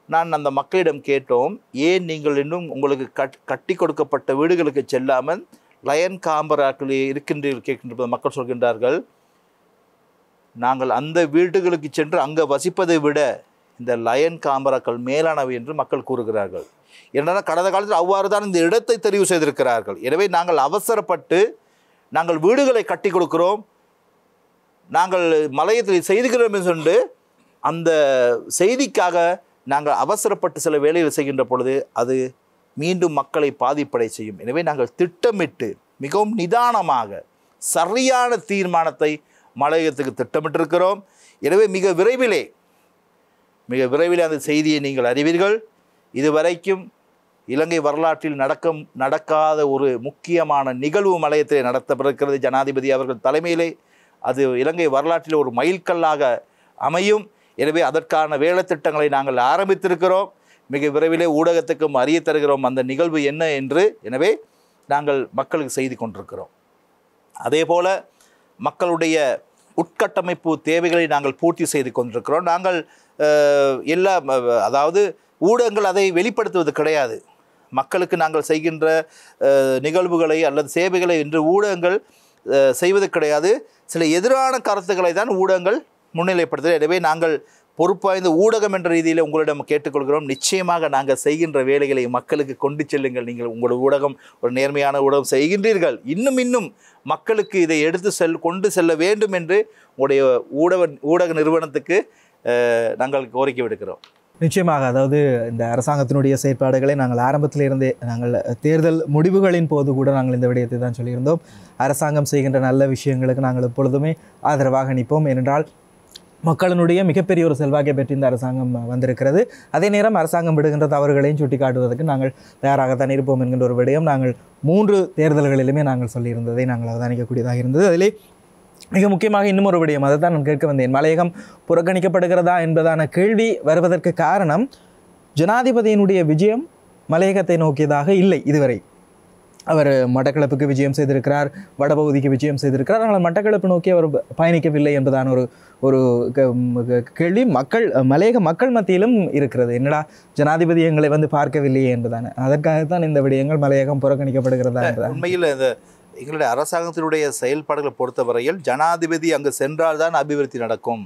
நான் அந்த மக்களிடம் கேட்டோம், ஏன் நீங்கள் இன்னும் உங்களுக்கு கட்டி கொடுக்கப்பட்ட வீடுகளுக்கு செல்லாமல் லயன் காம்பராக்களே இருக்கின்றீர்கள் கேட்கின்ற மக்கள் சொல்கின்றார்கள், நாங்கள் அந்த வீடுகளுக்கு சென்று அங்கே வசிப்பதை விட இந்த லயன் காம்பராக்கள் மேலானவை என்று மக்கள் கூறுகிறார்கள். ஏன்னா கடந்த காலத்தில் அவ்வாறு தான் இந்த இடத்தை தெரிவு செய்திருக்கிறார்கள். எனவே நாங்கள் அவசரப்பட்டு நாங்கள் வீடுகளை கட்டி கொடுக்கிறோம், நாங்கள் மலையத்தில் செய்துகிறோம் என்று சொல்லி அந்த செய்திக்காக நாங்கள் அவசரப்பட்டு சில வேலைகள் செய்கின்ற பொழுது அது மீண்டும் மக்களை பாதிப்படை செய்யும். எனவே நாங்கள் திட்டமிட்டு மிகவும் நிதானமாக சரியான தீர்மானத்தை மலையகத்துக்கு திட்டமிட்டிருக்கிறோம். எனவே மிக விரைவிலே அந்த செய்தியை நீங்கள் அறிவீர்கள். இதுவரைக்கும் இலங்கை வரலாற்றில் நடக்காத ஒரு முக்கியமான நிகழ்வு மலையத்திலே நடத்தப்பட்டிருக்கிறது ஜனாதிபதி அவர்கள் தலைமையிலே. அது இலங்கை வரலாற்றில் ஒரு மைல்கல்லாக அமையும். எனவே அதற்கான வேலை திட்டங்களை நாங்கள் ஆரம்பித்திருக்கிறோம். மிக விரைவிலே ஊடகத்துக்கும் அறிய தருகிறோம் அந்த நிகழ்வு என்ன என்று. எனவே நாங்கள் மக்களுக்கு செய்து கொண்டிருக்கிறோம். அதே போல மக்களுடைய உட்கட்டமைப்பு தேவைகளை நாங்கள் பூர்த்தி செய்து கொண்டிருக்கிறோம். நாங்கள் அதாவது ஊடகங்கள் அதை வெளிப்படுத்துவது கிடையாது. மக்களுக்கு நாங்கள் செய்கின்ற நிகழ்வுகளை அல்லது சேவைகளை என்று ஊடகங்கள் செய்வது கிடையாது. சில எதிரான கருத்துக்களை தான் ஊடகங்கள் முன்னிலைப்படுத்துகிறது. எனவே நாங்கள் பொறுப்பாய்ந்த ஊடகம் என்ற ரீதியில் உங்களிடம் கேட்டுக்கொள்கிறோம். நிச்சயமாக நாங்கள் செய்கின்ற வேலைகளை மக்களுக்கு கொண்டு செல்லுங்கள். நீங்கள் உங்கள் ஊடகம் ஒரு நேர்மையான ஊடகம் செய்கின்றீர்கள். இன்னும் மக்களுக்கு இதை கொண்டு செல்ல வேண்டும் என்று உங்களுடைய ஊடக நிறுவனத்துக்கு நாங்கள் கோரிக்கை விடுக்கிறோம். நிச்சயமாக, அதாவது இந்த அரசாங்கத்தினுடைய செயற்பாடுகளை நாங்கள் ஆரம்பத்திலிருந்தே நாங்கள் தேர்தல் முடிவுகளின் போது கூட நாங்கள் இந்த விடயத்தை தான் சொல்லியிருந்தோம். அரசாங்கம் செய்கின்ற நல்ல விஷயங்களுக்கு நாங்கள் எப்பொழுதுமே ஆதரவாக நிற்போம். ஏனென்றால் மக்களினுடைய மிகப்பெரிய ஒரு செல்வாக்கை பெற்று இந்த அரசாங்கம் வந்திருக்கிறது. அதே நேரம் அரசாங்கம் விடுகின்ற தவறுகளையும் சுட்டி காட்டுவதற்கு நாங்கள் தயாராகத்தான் இருப்போம் என்கின்ற ஒரு விடயம் நாங்கள் 3 தேர்தல்களிலுமே நாங்கள் சொல்லியிருந்ததை நாங்கள் அவதானிக்கக்கூடியதாக இருந்தது. அதிலே மிக முக்கியமாக இன்னும் ஒரு விடயம், அதை தான் நான் கேட்க வந்தேன். மலையகம் புறக்கணிக்கப்படுகிறதா என்பதான கேள்வி வருவதற்கு காரணம், ஜனாதிபதியினுடைய விஜயம் மலையகத்தை நோக்கியதாக இல்லை. இதுவரை அவர் மட்டக்களப்புக்கு விஜயம் செய்திருக்கிறார், வடபகுதிக்கு விஜயம் செய்திருக்கிறார். ஆனால் மட்டக்களப்பு நோக்கி அவர் பயணிக்கவில்லை என்பதான ஒரு கேள்வி மலையக மக்கள் மத்தியிலும் இருக்கிறது. என்னடா ஜனாதிபதி எங்களை வந்து பார்க்கவில்லையே என்பதான, அதற்காகத்தான் இந்த விடயங்கள் மலையகம் புறக்கணிக்கப்படுகிறதா என்பது. உண்மையில் எங்களுடைய அரசாங்கத்தினுடைய செயல்பாடுகளை பொறுத்தவரையில் ஜனாதிபதி அங்கு சென்றால்தான் அபிவிருத்தி நடக்கும்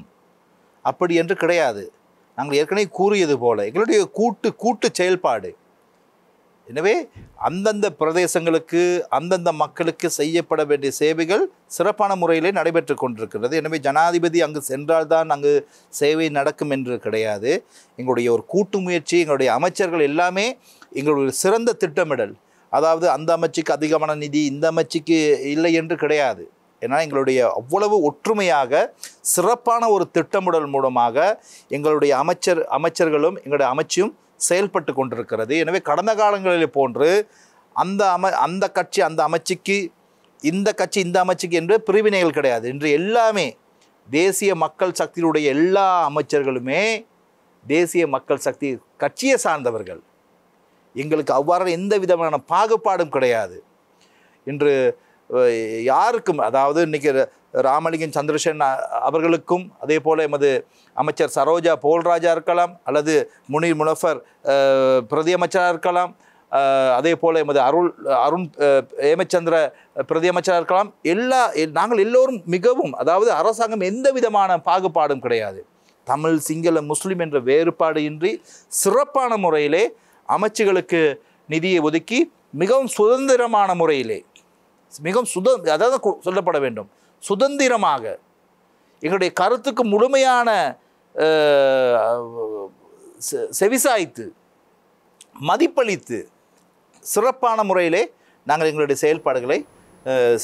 அப்படி என்று கிடையாது. நாங்கள் ஏற்கனவே கூறியது போல எங்களுடைய கூட்டு செயல்பாடு. எனவே அந்தந்த பிரதேசங்களுக்கு அந்தந்த மக்களுக்கு செய்யப்பட வேண்டிய சேவைகள் சிறப்பான முறையிலே நடைபெற்று கொண்டிருக்கிறது. எனவே ஜனாதிபதி அங்கு சென்றால்தான் அங்கு சேவை நடக்கும் என்று கிடையாது. எங்களுடைய ஒரு கூட்டு முயற்சி, எங்களுடைய அமைச்சர்கள் எல்லாமே எங்களுடைய சிறந்த திட்டமிடல், அதாவது அந்த அமைச்சுக்கு அதிகமான நிதி இந்த அமைச்சுக்கு இல்லை என்று கிடையாது. ஏன்னா எங்களுடைய அவ்வளவு ஒற்றுமையாக சிறப்பான ஒரு திட்டமிடல் மூலமாக எங்களுடைய அமைச்சர்களும் எங்களுடைய அமைச்சும் செயல்பட்டு கொண்டிருக்கிறது. எனவே கடந்த காலங்களில் போன்று அந்த கட்சி அந்த அமைச்சுக்கு, இந்த கட்சி இந்த அமைச்சுக்கு என்று பிரிவினைகள் கிடையாது. இன்று எல்லாமே தேசிய மக்கள் சக்தியினுடைய எல்லா அமைச்சர்களுமே தேசிய மக்கள் சக்தி கட்சியை சார்ந்தவர்கள். எங்களுக்கு அவ்வாறு எந்த விதமான பாகுபாடும் கிடையாது. இன்று யாருக்கும், அதாவது இன்றைக்கி ராமலிங்கம் சந்திரசேகரன் அவர்களுக்கும் அதே போல் எமது அமைச்சர் சரோஜா போல்ராஜா இருக்கலாம், அல்லது முனீர் முனஃபர் பிரதி அமைச்சராக இருக்கலாம், அதே போல் எமது அருண் ஏமச்சந்திர பிரதி அமைச்சராக இருக்கலாம். நாங்கள் எல்லோரும் மிகவும், அதாவது அரசாங்கம் எந்த விதமான பாகுபாடும் கிடையாது. தமிழ் சிங்கள முஸ்லீம் என்ற வேறுபாடு இன்றி சிறப்பான முறையிலே அமைச்சுகளுக்கு நிதியை ஒதுக்கி மிகவும் சுதந்திரமான முறையிலே, அதாவது சொல்லப்பட வேண்டும், சுதந்திரமாக எங்களுடைய கருத்துக்கு முழுமையான செவிசாய்த்து மதிப்பளித்து சிறப்பான முறையிலே நாங்கள் எங்களுடைய செயல்பாடுகளை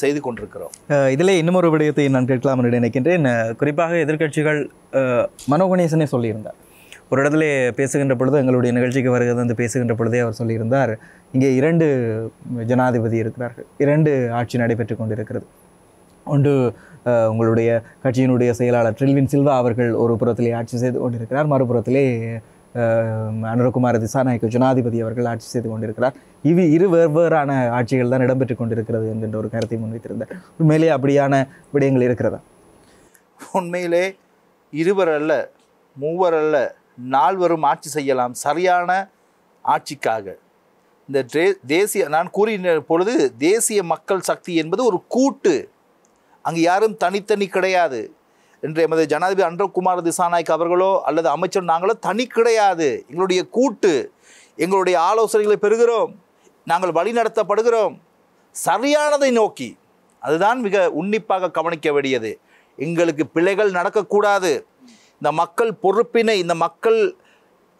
செய்து கொண்டிருக்கிறோம். இதில் இன்னும் ஒரு விடயத்தை நான் கேட்கலாம் என்று நினைக்கின்றேன். குறிப்பாக எதிர்க்கட்சிகள் மனோகணேசனே சொல்லியிருந்தார் ஒரு இடத்துல பேசுகின்ற பொழுது, எங்களுடைய நிகழ்ச்சிக்கு வருகிறது வந்து பேசுகின்ற பொழுதே அவர் சொல்லியிருந்தார், இங்கே 2 ஜனாதிபதி இருக்கிறார்கள், 2 ஆட்சி நடைபெற்று கொண்டிருக்கிறது. ஒன்று உங்களுடைய கட்சியினுடைய செயலாளர் ட்ரில்வின் சில்வா அவர்கள் ஒரு புறத்திலே ஆட்சி செய்து கொண்டிருக்கிறார், மறுபுறத்திலே அனுரகுமார திசாநாயக்க ஜனாதிபதி அவர்கள் ஆட்சி செய்து கொண்டிருக்கிறார். இரு வெவ்வேறான ஆட்சிகள் தான் இடம்பெற்று கொண்டிருக்கிறது என்கின்ற ஒரு கருத்தை முன்வைத்திருந்தார். உண்மையிலே அப்படியான விடயங்கள் இருக்கிறதா? உண்மையிலே 2 அல்ல 3 அல்ல 4 ஆட்சி செய்யலாம். சரியான ஆட்சிக்காக இந்த நான் கூறின பொழுது தேசிய மக்கள் சக்தி என்பது ஒரு கூட்டு, அங்கு யாரும் தனித்தனி கிடையாது. என்று எமது ஜனாதிபதி அனுரகுமார திசாநாயக்க அவர்களோ அல்லது அமைச்சர் நாங்களோ தனி கிடையாது. எங்களுடைய கூட்டு, எங்களுடைய ஆலோசனைகளை பெறுகிறோம், நாங்கள் வழி நடத்தப்படுகிறோம். சரியானதை நோக்கி அதுதான் மிக உன்னிப்பாக கவனிக்க வேண்டியது. எங்களுக்கு பிழைகள் நடக்கக்கூடாது, இந்த மக்கள் பொறுப்பினை, இந்த மக்கள்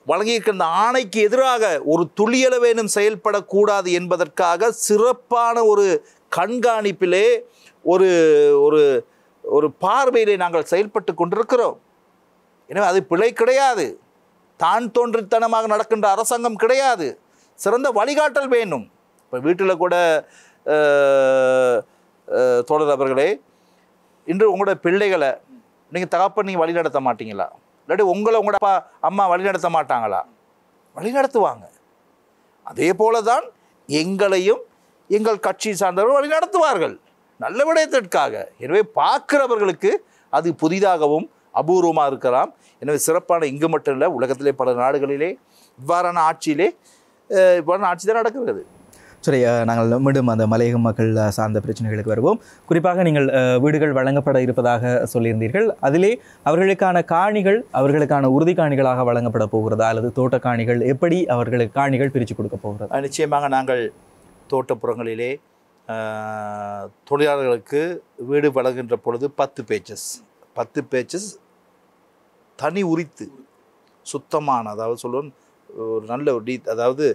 வழங்கியிருக்கிற இந்த ஆணைக்கு எதிராக ஒரு துளியளவேனும் செயல்படக்கூடாது என்பதற்காக சிறப்பான ஒரு கண்காணிப்பிலே ஒரு ஒரு ஒரு பார்வையிலே நாங்கள் செயல்பட்டு கொண்டிருக்கிறோம். எனவே அது பிழை கிடையாது, தான் தோன்றித்தனமாக நடக்கின்ற அரசாங்கம் கிடையாது. சிறந்த வழிகாட்டல் வேணும். இப்போ வீட்டில் கூட தோழர் அவர்களே, இன்று உங்களோட பிள்ளைகளை நீங்கள் தகப்பன் நீங்கள் வழி நடத்த மாட்டீங்களா? இல்லாட்டி உங்களோட அப்பா அம்மா வழி நடத்த மாட்டாங்களா? வழி நடத்துவாங்க. அதே போல தான் எங்களையும் எங்கள் கட்சி சார்ந்தவர்கள் வழி நடத்துவார்கள் நல்ல விடயத்திற்காக. எனவே பார்க்கிறவர்களுக்கு அது புதிதாகவும் அபூர்வமாக இருக்கலாம். எனவே சிறப்பான இங்கு மட்டும் இல்லை, உலகத்திலே பல நாடுகளிலே இவ்வாறான ஆட்சி தான் நடக்கிறது. சரி, நாங்கள் மீண்டும் அந்த மலையக மக்கள் சார்ந்த பிரச்சனைகளுக்கு வருவோம். குறிப்பாக நீங்கள் வீடுகள் வழங்கப்பட இருப்பதாக சொல்லியிருந்தீர்கள். அதிலே அவர்களுக்கான காணிகள் அவர்களுக்கான உறுதி காணிகளாக வழங்கப்பட போகிறதா, அல்லது தோட்ட காணிகள் எப்படி அவர்களுக்கு காணிகள் பிரித்து கொடுக்க போகிறதா? நிச்சயமாக நாங்கள் தோட்டப்புறங்களிலே தொழிலாளர்களுக்கு வீடு வழங்குகின்ற பொழுது 10 பேச்சஸ் தனி உரித்து சுத்தமான, அதாவது சொல்லுவோம் ஒரு நல்ல ஒரு டீத், அதாவது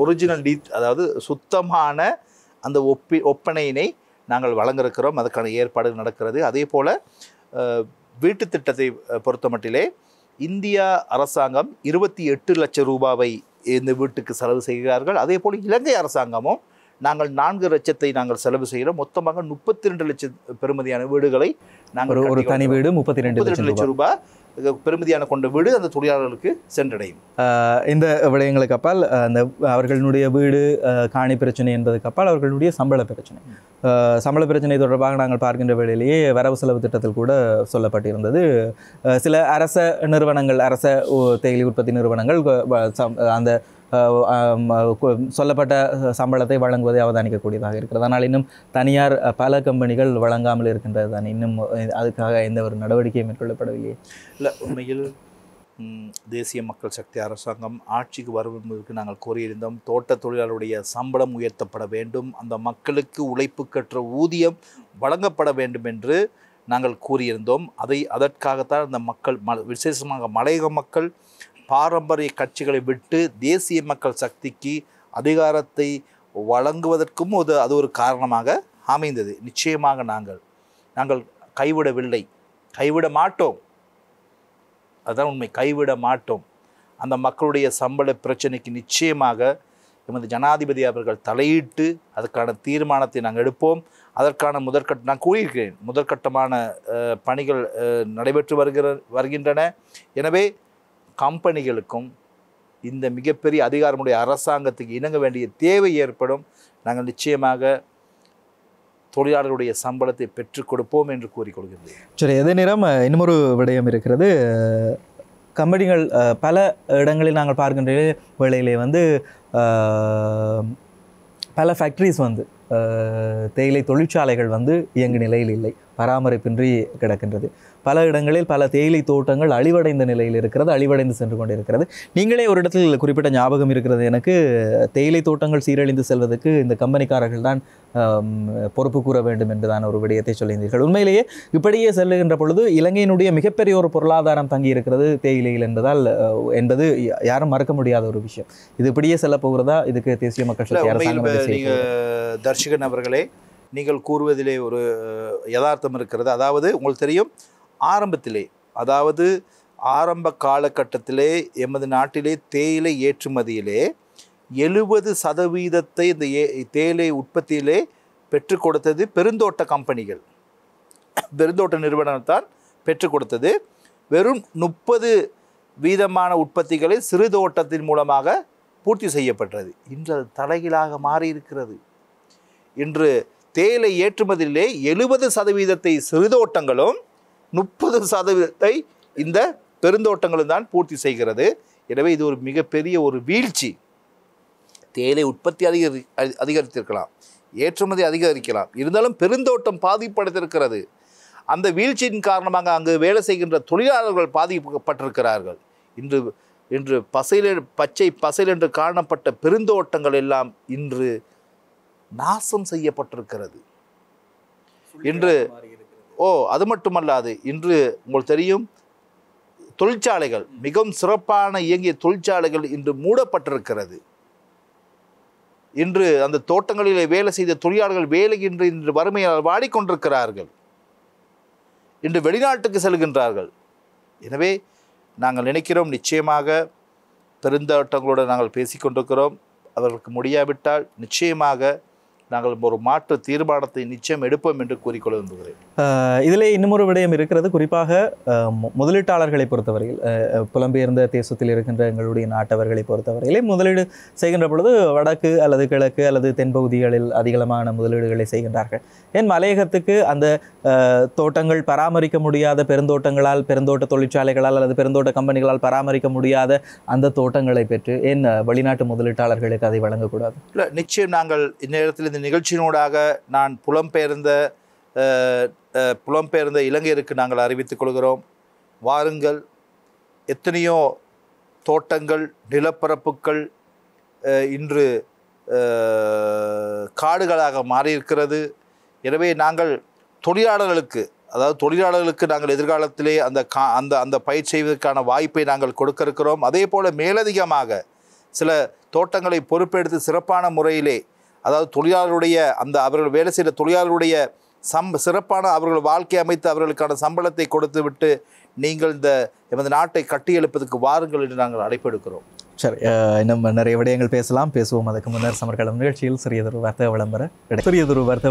ஒரிஜினல் டீத், அதாவது சுத்தமான அந்த ஒப்பனையினை நாங்கள் வழங்கிருக்கிறோம். அதுக்கான ஏற்பாடு நடக்கிறது. அதே போல் வீட்டு திட்டத்தை பொறுத்த மட்டிலே இந்தியா அரசாங்கம் 28 லட்சம் ரூபாவை இந்த வீட்டுக்கு செலவு செய்கிறார்கள். அதே போல் இலங்கை அரசாங்கமும் நாங்கள் 4 லட்சத்தை நாங்கள் செலவு செய்கிறோம். மொத்தமாக 32 லட்சம் பெறுமதியான வீடுகளை நாங்கள் ஒரு தனி வீடு 32 லட்சம் ரூபாய் பெறுமதியான கொண்ட வீடு அந்த தொழிலாளர்களுக்கு சென்றடையும். இந்த விடயங்களுக்கு அப்பால் அந்த அவர்களுடைய வீடு காணி பிரச்சனை என்பதுக்கு அப்பால் அவர்களுடைய சம்பள பிரச்சனை தொடர்பாக நாங்கள் பார்க்கின்ற வேளையிலேயே வரவு செலவு திட்டத்தில் கூட சொல்லப்பட்டிருந்தது. சில அரச நிறுவனங்கள், அரச தேயிலை உற்பத்தி நிறுவனங்கள் அந்த சொல்லப்பட்ட சம்பளத்தை வழங்குவதை அவதானிக்கக்கூடியதாக இருக்கிறது. ஆனால் இன்னும் தனியார் பல கம்பெனிகள் வழங்காமல் இருக்கின்றது தான். இன்னும் அதுக்காக எந்த ஒரு நடவடிக்கையும் மேற்கொள்ளப்படவில்லை. இல்லை, உண்மையில் தேசிய மக்கள் சக்தி அரசாங்கம் ஆட்சிக்கு வருவதற்கு நாங்கள் கோரியிருந்தோம். தோட்ட தொழிலாளருடைய சம்பளம் உயர்த்தப்பட வேண்டும், அந்த மக்களுக்கு உழைப்புக்கற்ற ஊதியம் வழங்கப்பட வேண்டும் என்று நாங்கள் கூறியிருந்தோம். அதற்காகத்தான் இந்த மக்கள் விசேஷமாக மலையக மக்கள் பாரம்பரிய கட்சிகளை விட்டு தேசிய மக்கள் சக்திக்கு அதிகாரத்தை வழங்குவதற்கும் அது ஒரு காரணமாக அமைந்தது. நிச்சயமாக நாங்கள் கைவிடவில்லை, கைவிட மாட்டோம். அதுதான் உண்மை, கைவிட மாட்டோம். அந்த மக்களுடைய சம்பள பிரச்சனைக்கு நிச்சயமாக எமது ஜனாதிபதி அவர்கள் தலையிட்டு அதுக்கான தீர்மானத்தை நாங்கள் எடுப்போம். அதற்கான நான் கூறியிருக்கிறேன், முதற்கட்டமான பணிகள் நடைபெற்று வருகின்றன. எனவே கம்பெனிகளுக்கும் இந்த மிகப்பெரிய அதிகாரமுடைய அரசாங்கத்துக்கு இணங்க வேண்டிய தேவை ஏற்படும். நாங்கள் நிச்சயமாக தொழிலாளர்களுடைய சம்பளத்தை பெற்றுக் கொடுப்போம் என்று கூறிக்கொள்கிறேன். சரி, அதே நேரம் இன்னொரு விடயம் இருக்கிறது. கம்பெனிகள் பல இடங்களில் நாங்கள் பார்க்கின்ற வேளையிலே பல ஃபேக்ட்ரிஸ் தேயிலை தொழிற்சாலைகள் இயங்கு நிலையில் இல்லை, பராமரிப்பின்றி கிடக்கின்றது. பல இடங்களில் பல தேயிலை தோட்டங்கள் அழிவடைந்த நிலையில் இருக்கிறது, அழிவடைந்து சென்று கொண்டிருக்கிறது. நீங்களே ஒரு இடத்தில் குறிப்பிட்ட ஞாபகம் இருக்கிறது எனக்கு, தேயிலை தோட்டங்கள் சீரழிந்து செல்வதற்கு இந்த கம்பெனிக்காரர்கள் தான் பொறுப்பு கூற வேண்டும் என்றுதான் ஒரு விடயத்தை சொல்லியிருந்தீர்கள். உண்மையிலேயே இப்படியே செல்லுகின்ற பொழுது இலங்கையினுடைய மிகப்பெரிய ஒரு பொருளாதாரம் தங்கி இருக்கிறது தேயிலையில் என்பது யாரும் மறக்க முடியாத ஒரு விஷயம். இது இப்படியே செல்ல போகிறதா? இதுக்கு தேசிய மக்கள் சக்தி அரசாங்கம் தர்ஷகன் அவர்களே, நீங்கள் கூறுவதிலே ஒரு யதார்த்தம் இருக்கிறது. அதாவது உங்களுக்கு தெரியும், ஆரம்பத்திலே, அதாவது ஆரம்ப காலகட்டத்திலே எமது நாட்டிலே தேயிலை ஏற்றுமதியிலே 70% இந்த தேயிலை உற்பத்தியிலே பெற்றுக் கொடுத்தது பெருந்தோட்ட கம்பெனிகள், பெருந்தோட்ட நிறுவனம்தான் பெற்றுக் கொடுத்தது. வெறும் 30% உற்பத்திகளை சிறு தோட்டத்தின் மூலமாக பூர்த்தி செய்யப்பட்டது. இன்று அது தலைகீழாக மாறியிருக்கிறது. இன்று தேயிலை ஏற்றுமதியிலே 70% சிறுதோட்டங்களும் 30% இந்த பெருந்தோட்டங்களும் தான் பூர்த்தி செய்கிறது. எனவே இது ஒரு மிகப்பெரிய ஒரு வீழ்ச்சி. தேயிலை உற்பத்தி அதிகரித்திருக்கலாம், ஏற்றுமதி அதிகரிக்கலாம், இருந்தாலும் பெருந்தோட்டம் பாதிப்படைத்திருக்கிறது. அந்த வீழ்ச்சியின் காரணமாக அங்கு வேலை செய்கின்ற தொழிலாளர்கள் பாதிக்கப்பட்டிருக்கிறார்கள். இன்று பச்சை பசையில் என்று காணப்பட்ட பெருந்தோட்டங்கள் எல்லாம் இன்று நாசம் செய்யப்பட்டிருக்கிறது. இன்று அது மட்டுமல்லாது இன்று உங்களுக்கு தெரியும் தொழிற்சாலைகள் மிகவும் சிறப்பான இயங்கிய தொழிற்சாலைகள் இன்று மூடப்பட்டிருக்கிறது. இன்று அந்த தோட்டங்களிலே வேலை செய்த தொழிலாளர்கள் வேலையின்றி இன்று வறுமையால் வாடிக்கொண்டிருக்கிறார்கள். இன்று வெளிநாட்டுக்கு செல்கின்றார்கள். எனவே நாங்கள் நினைக்கிறோம், நிச்சயமாக பெருந்தோட்டங்களோடு நாங்கள் பேசிக்கொண்டிருக்கிறோம். அவர்களுக்கு முடியாவிட்டால் நிச்சயமாக நாங்கள் ஒரு மாற்று தீர்மானத்தை நிச்சயம் எடுப்போம் என்று கூறிக்கொள்ள விரும்புகிறேன். இதில் இன்னுமொரு விடயம் இருக்கிறது. குறிப்பாக முதலீட்டாளர்களை பொறுத்தவரையில், புலம்பெயர்ந்த தேசத்தில் இருக்கின்ற எங்களுடைய நாட்டவர்களை பொறுத்தவரையிலே முதலீடு செய்கின்ற பொழுது வடக்கு அல்லது கிழக்கு அல்லது தென்பகுதிகளில் அதிகமான முதலீடுகளை செய்கின்றார்கள். ஏன் மலையகத்துக்கு அந்த தோட்டங்கள் பராமரிக்க முடியாத பெருந்தோட்டங்களால், பெருந்தோட்ட தொழிற்சாலைகளால் அல்லது பெருந்தோட்ட கம்பெனிகளால் பராமரிக்க முடியாத அந்த தோட்டங்களை பெற்று ஏன் வெளிநாட்டு முதலீட்டாளர்களுக்கு அதை வழங்கக்கூடாது? இல்லை, நிச்சயம் நாங்கள் இந்நேரத்தில் இந்த நிகழ்ச்சியினூடாக நான் புலம்பெயர்ந்த இலங்கையருக்கு நாங்கள் அறிவித்துக் கொள்கிறோம். வாருங்கள், எத்தனையோ தோட்டங்கள், நிலப்பரப்புகள் இன்று காடுகளாக மாறியிருக்கிறது. எனவே நாங்கள் தொழிலாளர்களுக்கு நாங்கள் எதிர்காலத்திலே அந்த பயிர் செய்வதற்கான வாய்ப்பை நாங்கள் கொடுக்க இருக்கிறோம். அதே போல் மேலதிகமாக சில தோட்டங்களை பொறுப்பெடுத்து சிறப்பான முறையிலே, அதாவது தொழிலாளருடைய அவர்கள் வேலை செய்கிற தொழிலாளருடைய சிறப்பான அவர்கள் வாழ்க்கை அமைத்து அவர்களுக்கான சம்பளத்தை கொடுத்து விட்டு நீங்கள் எமது நாட்டை கட்டியெழுப்பதற்கு வாருங்கள் என்று நாங்கள் அழைப்பெடுக்கிறோம். சரி, இன்னும் நிறைய விடயங்கள் பேசுவோம். அதுக்கு முன்னர் சமர்க்களம் நிகழ்ச்சியில் சிறியதொரு வர்த்தக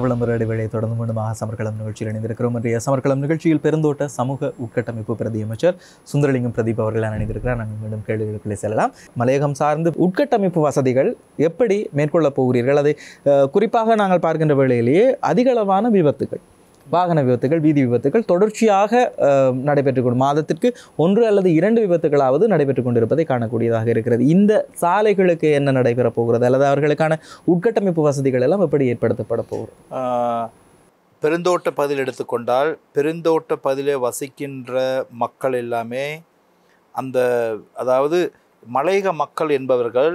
விளம்பர இடைவெளியை தொடர்ந்து மீண்டுமாக சமர்க்களம் நிகழ்ச்சியில் இணைந்திருக்கிறோம். இன்றைய சமர்க்களம் நிகழ்ச்சியில் பெருந்தோட்ட சமூக உட்கட்டமைப்பு பிரதி அமைச்சர் சுந்தரலிங்கம் பிரதீப் அவர்கள் இணைந்திருக்கிறார். நாங்கள் மீண்டும் கேள்விகளுக்குள்ளே செல்லலாம். மலையகம் சார்ந்து உட்கட்டமைப்பு வசதிகள் எப்படி மேற்கொள்ளப் போகிறீர்கள்? அதை குறிப்பாக நாங்கள் பார்க்கின்ற வேளையிலேயே அதிகளவான விபத்துகள், வாகன விபத்துகள், வீதி விபத்துகள் தொடர்ச்சியாக நடைபெற்றுக் மாதத்திற்கு 1 அல்லது 2 விபத்துகளாவது நடைபெற்றுக் கொண்டிருப்பதை காணக்கூடியதாக இருக்கிறது. இந்த சாலைகளுக்கு என்ன நடைபெறப் போகிறது அல்லது அவர்களுக்கான உட்கட்டமைப்பு வசதிகள் எல்லாம் எப்படி ஏற்படுத்தப்பட போகிறது? பெருந்தோட்ட பகுதியில் எடுத்துக்கொண்டால், பெருந்தோட்ட பகுதியிலே வசிக்கின்ற மக்கள் எல்லாமே அதாவது மலையக மக்கள் என்பவர்கள்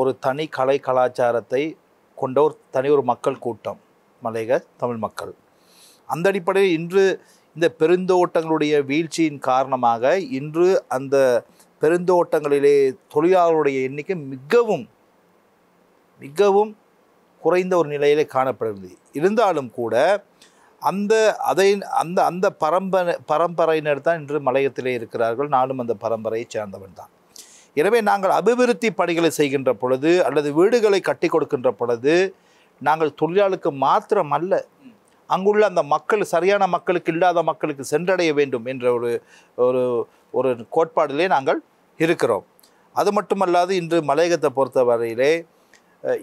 ஒரு தனி கலை கலாச்சாரத்தை கொண்ட ஒரு மக்கள் கூட்டம் மலையக தமிழ் மக்கள். அந்த அடிப்படையில் இன்று இந்த பெருந்தோட்டங்களுடைய வீழ்ச்சியின் காரணமாக இன்று அந்த பெருந்தோட்டங்களிலே தொழிலாளர்களுடைய எண்ணிக்கை மிகவும் மிகவும் குறைந்த ஒரு நிலையிலே காணப்படுகிறது. இருந்தாலும் கூட அந்த பரம்பரையினர் தான் இன்று மலையத்திலே இருக்கிறார்கள். நானும் அந்த பரம்பரையை சேர்ந்தவன் தான். எனவே நாங்கள் அபிவிருத்தி பணிகளை செய்கின்ற பொழுது அல்லது வீடுகளை கட்டி கொடுக்கின்ற பொழுது நாங்கள் தொழிலாளருக்கு மாத்திரமல்ல, அங்குள்ள அந்த மக்கள் சரியான மக்களுக்கு இல்லாத மக்களுக்கு சென்றடைய வேண்டும் என்ற ஒரு கோட்பாடிலே நாங்கள் இருக்கிறோம். அது மட்டுமல்லாது இன்று மலையகத்தை பொறுத்தவரையிலே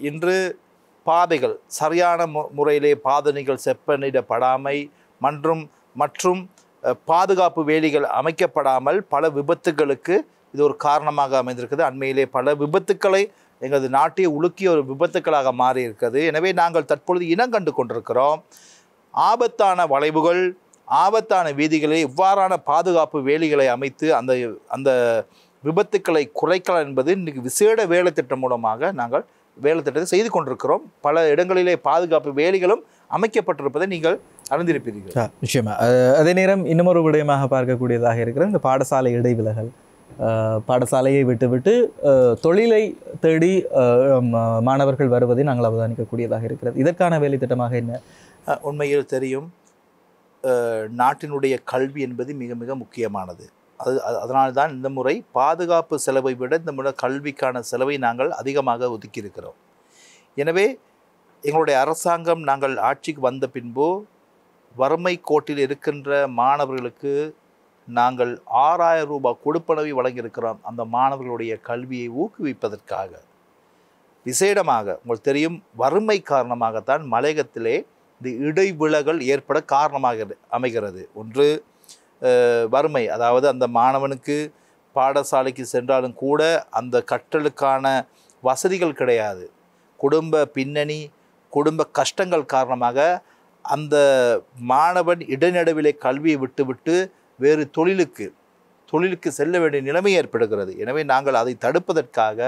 இன்று பாதைகள் சரியான முறையிலே பாதணிகள் செப்பனிடப்படாமை மற்றும் பாதுகாப்பு வேலிகள் அமைக்கப்படாமல் பல விபத்துகளுக்கு இது ஒரு காரணமாக அமைந்திருக்கிறது. அண்மையிலே பல விபத்துக்களை எங்களது நாட்டை உலுக்கிய ஒரு விபத்துக்களாக மாறி இருக்கிறது. எனவே நாங்கள் தற்பொழுது இனங்கண்டு கொண்டிருக்கிறோம். ஆபத்தான வளைவுகள், ஆபத்தான வீதிகளை இவ்வாறான பாதுகாப்பு வேலிகளை அமைத்து அந்த விபத்துக்களை குறைக்கலாம் என்பது இன்றைக்கு விசேட வேலை திட்டம் மூலமாக நாங்கள் வேலை திட்டத்தை செய்து கொண்டிருக்கிறோம். பல இடங்களிலே பாதுகாப்பு வேலிகளும் அமைக்கப்பட்டிருப்பதை நீங்கள் அறிந்திருப்பீர்கள். நிச்சயமா. அதே நேரம் இன்னமொரு விடயமாக பார்க்கக்கூடியதாக இருக்கிற இந்த பாடசாலை இடைவிலகல், பாடசாலையை விட்டுவிட்டு தொழிலை தேடி மாணவர்கள் வருவதை நாங்கள் அவதானிக்கக்கூடியதாக இருக்கிறது. இதற்கான வேலை திட்டமாக என்ன? உண்மையில் தெரியும், நாட்டினுடைய கல்வி என்பது மிக மிக முக்கியமானது. அதனால்தான் இந்த முறை பாதுகாப்பு செலவை விட இந்த முறை கல்விக்கான செலவை நாங்கள் அதிகமாக ஒதுக்கியிருக்கிறோம். எனவே எங்களுடைய அரசாங்கம் நாங்கள் ஆட்சிக்கு வந்த பின்பு வறுமை கோட்டில் இருக்கின்ற மாணவர்களுக்கு நாங்கள் 6000 ரூபாய் கொடுப்பனவை வழங்கியிருக்கிறோம். அந்த மாணவர்களுடைய கல்வியை ஊக்குவிப்பதற்காக விசேடமாக. உங்களுக்கு தெரியும், வறுமை காரணமாகத்தான் மலையகத்திலே இந்த இடைவிலகல் ஏற்பட காரணமாக அமைகிறது. ஒன்று வறுமை, அதாவது அந்த மாணவனுக்கு பாடசாலைக்கு சென்றாலும் கூட அந்த கற்றலுக்கான வசதிகள் கிடையாது. குடும்ப பின்னணி, குடும்ப கஷ்டங்கள் காரணமாக அந்த மாணவன் இடைநடுவிலே கல்வியை விட்டுவிட்டு வேறு தொழிலுக்கு செல்ல வேண்டிய நிலைமை ஏற்படுகிறது. எனவே நாங்கள் அதை தடுப்பதற்காக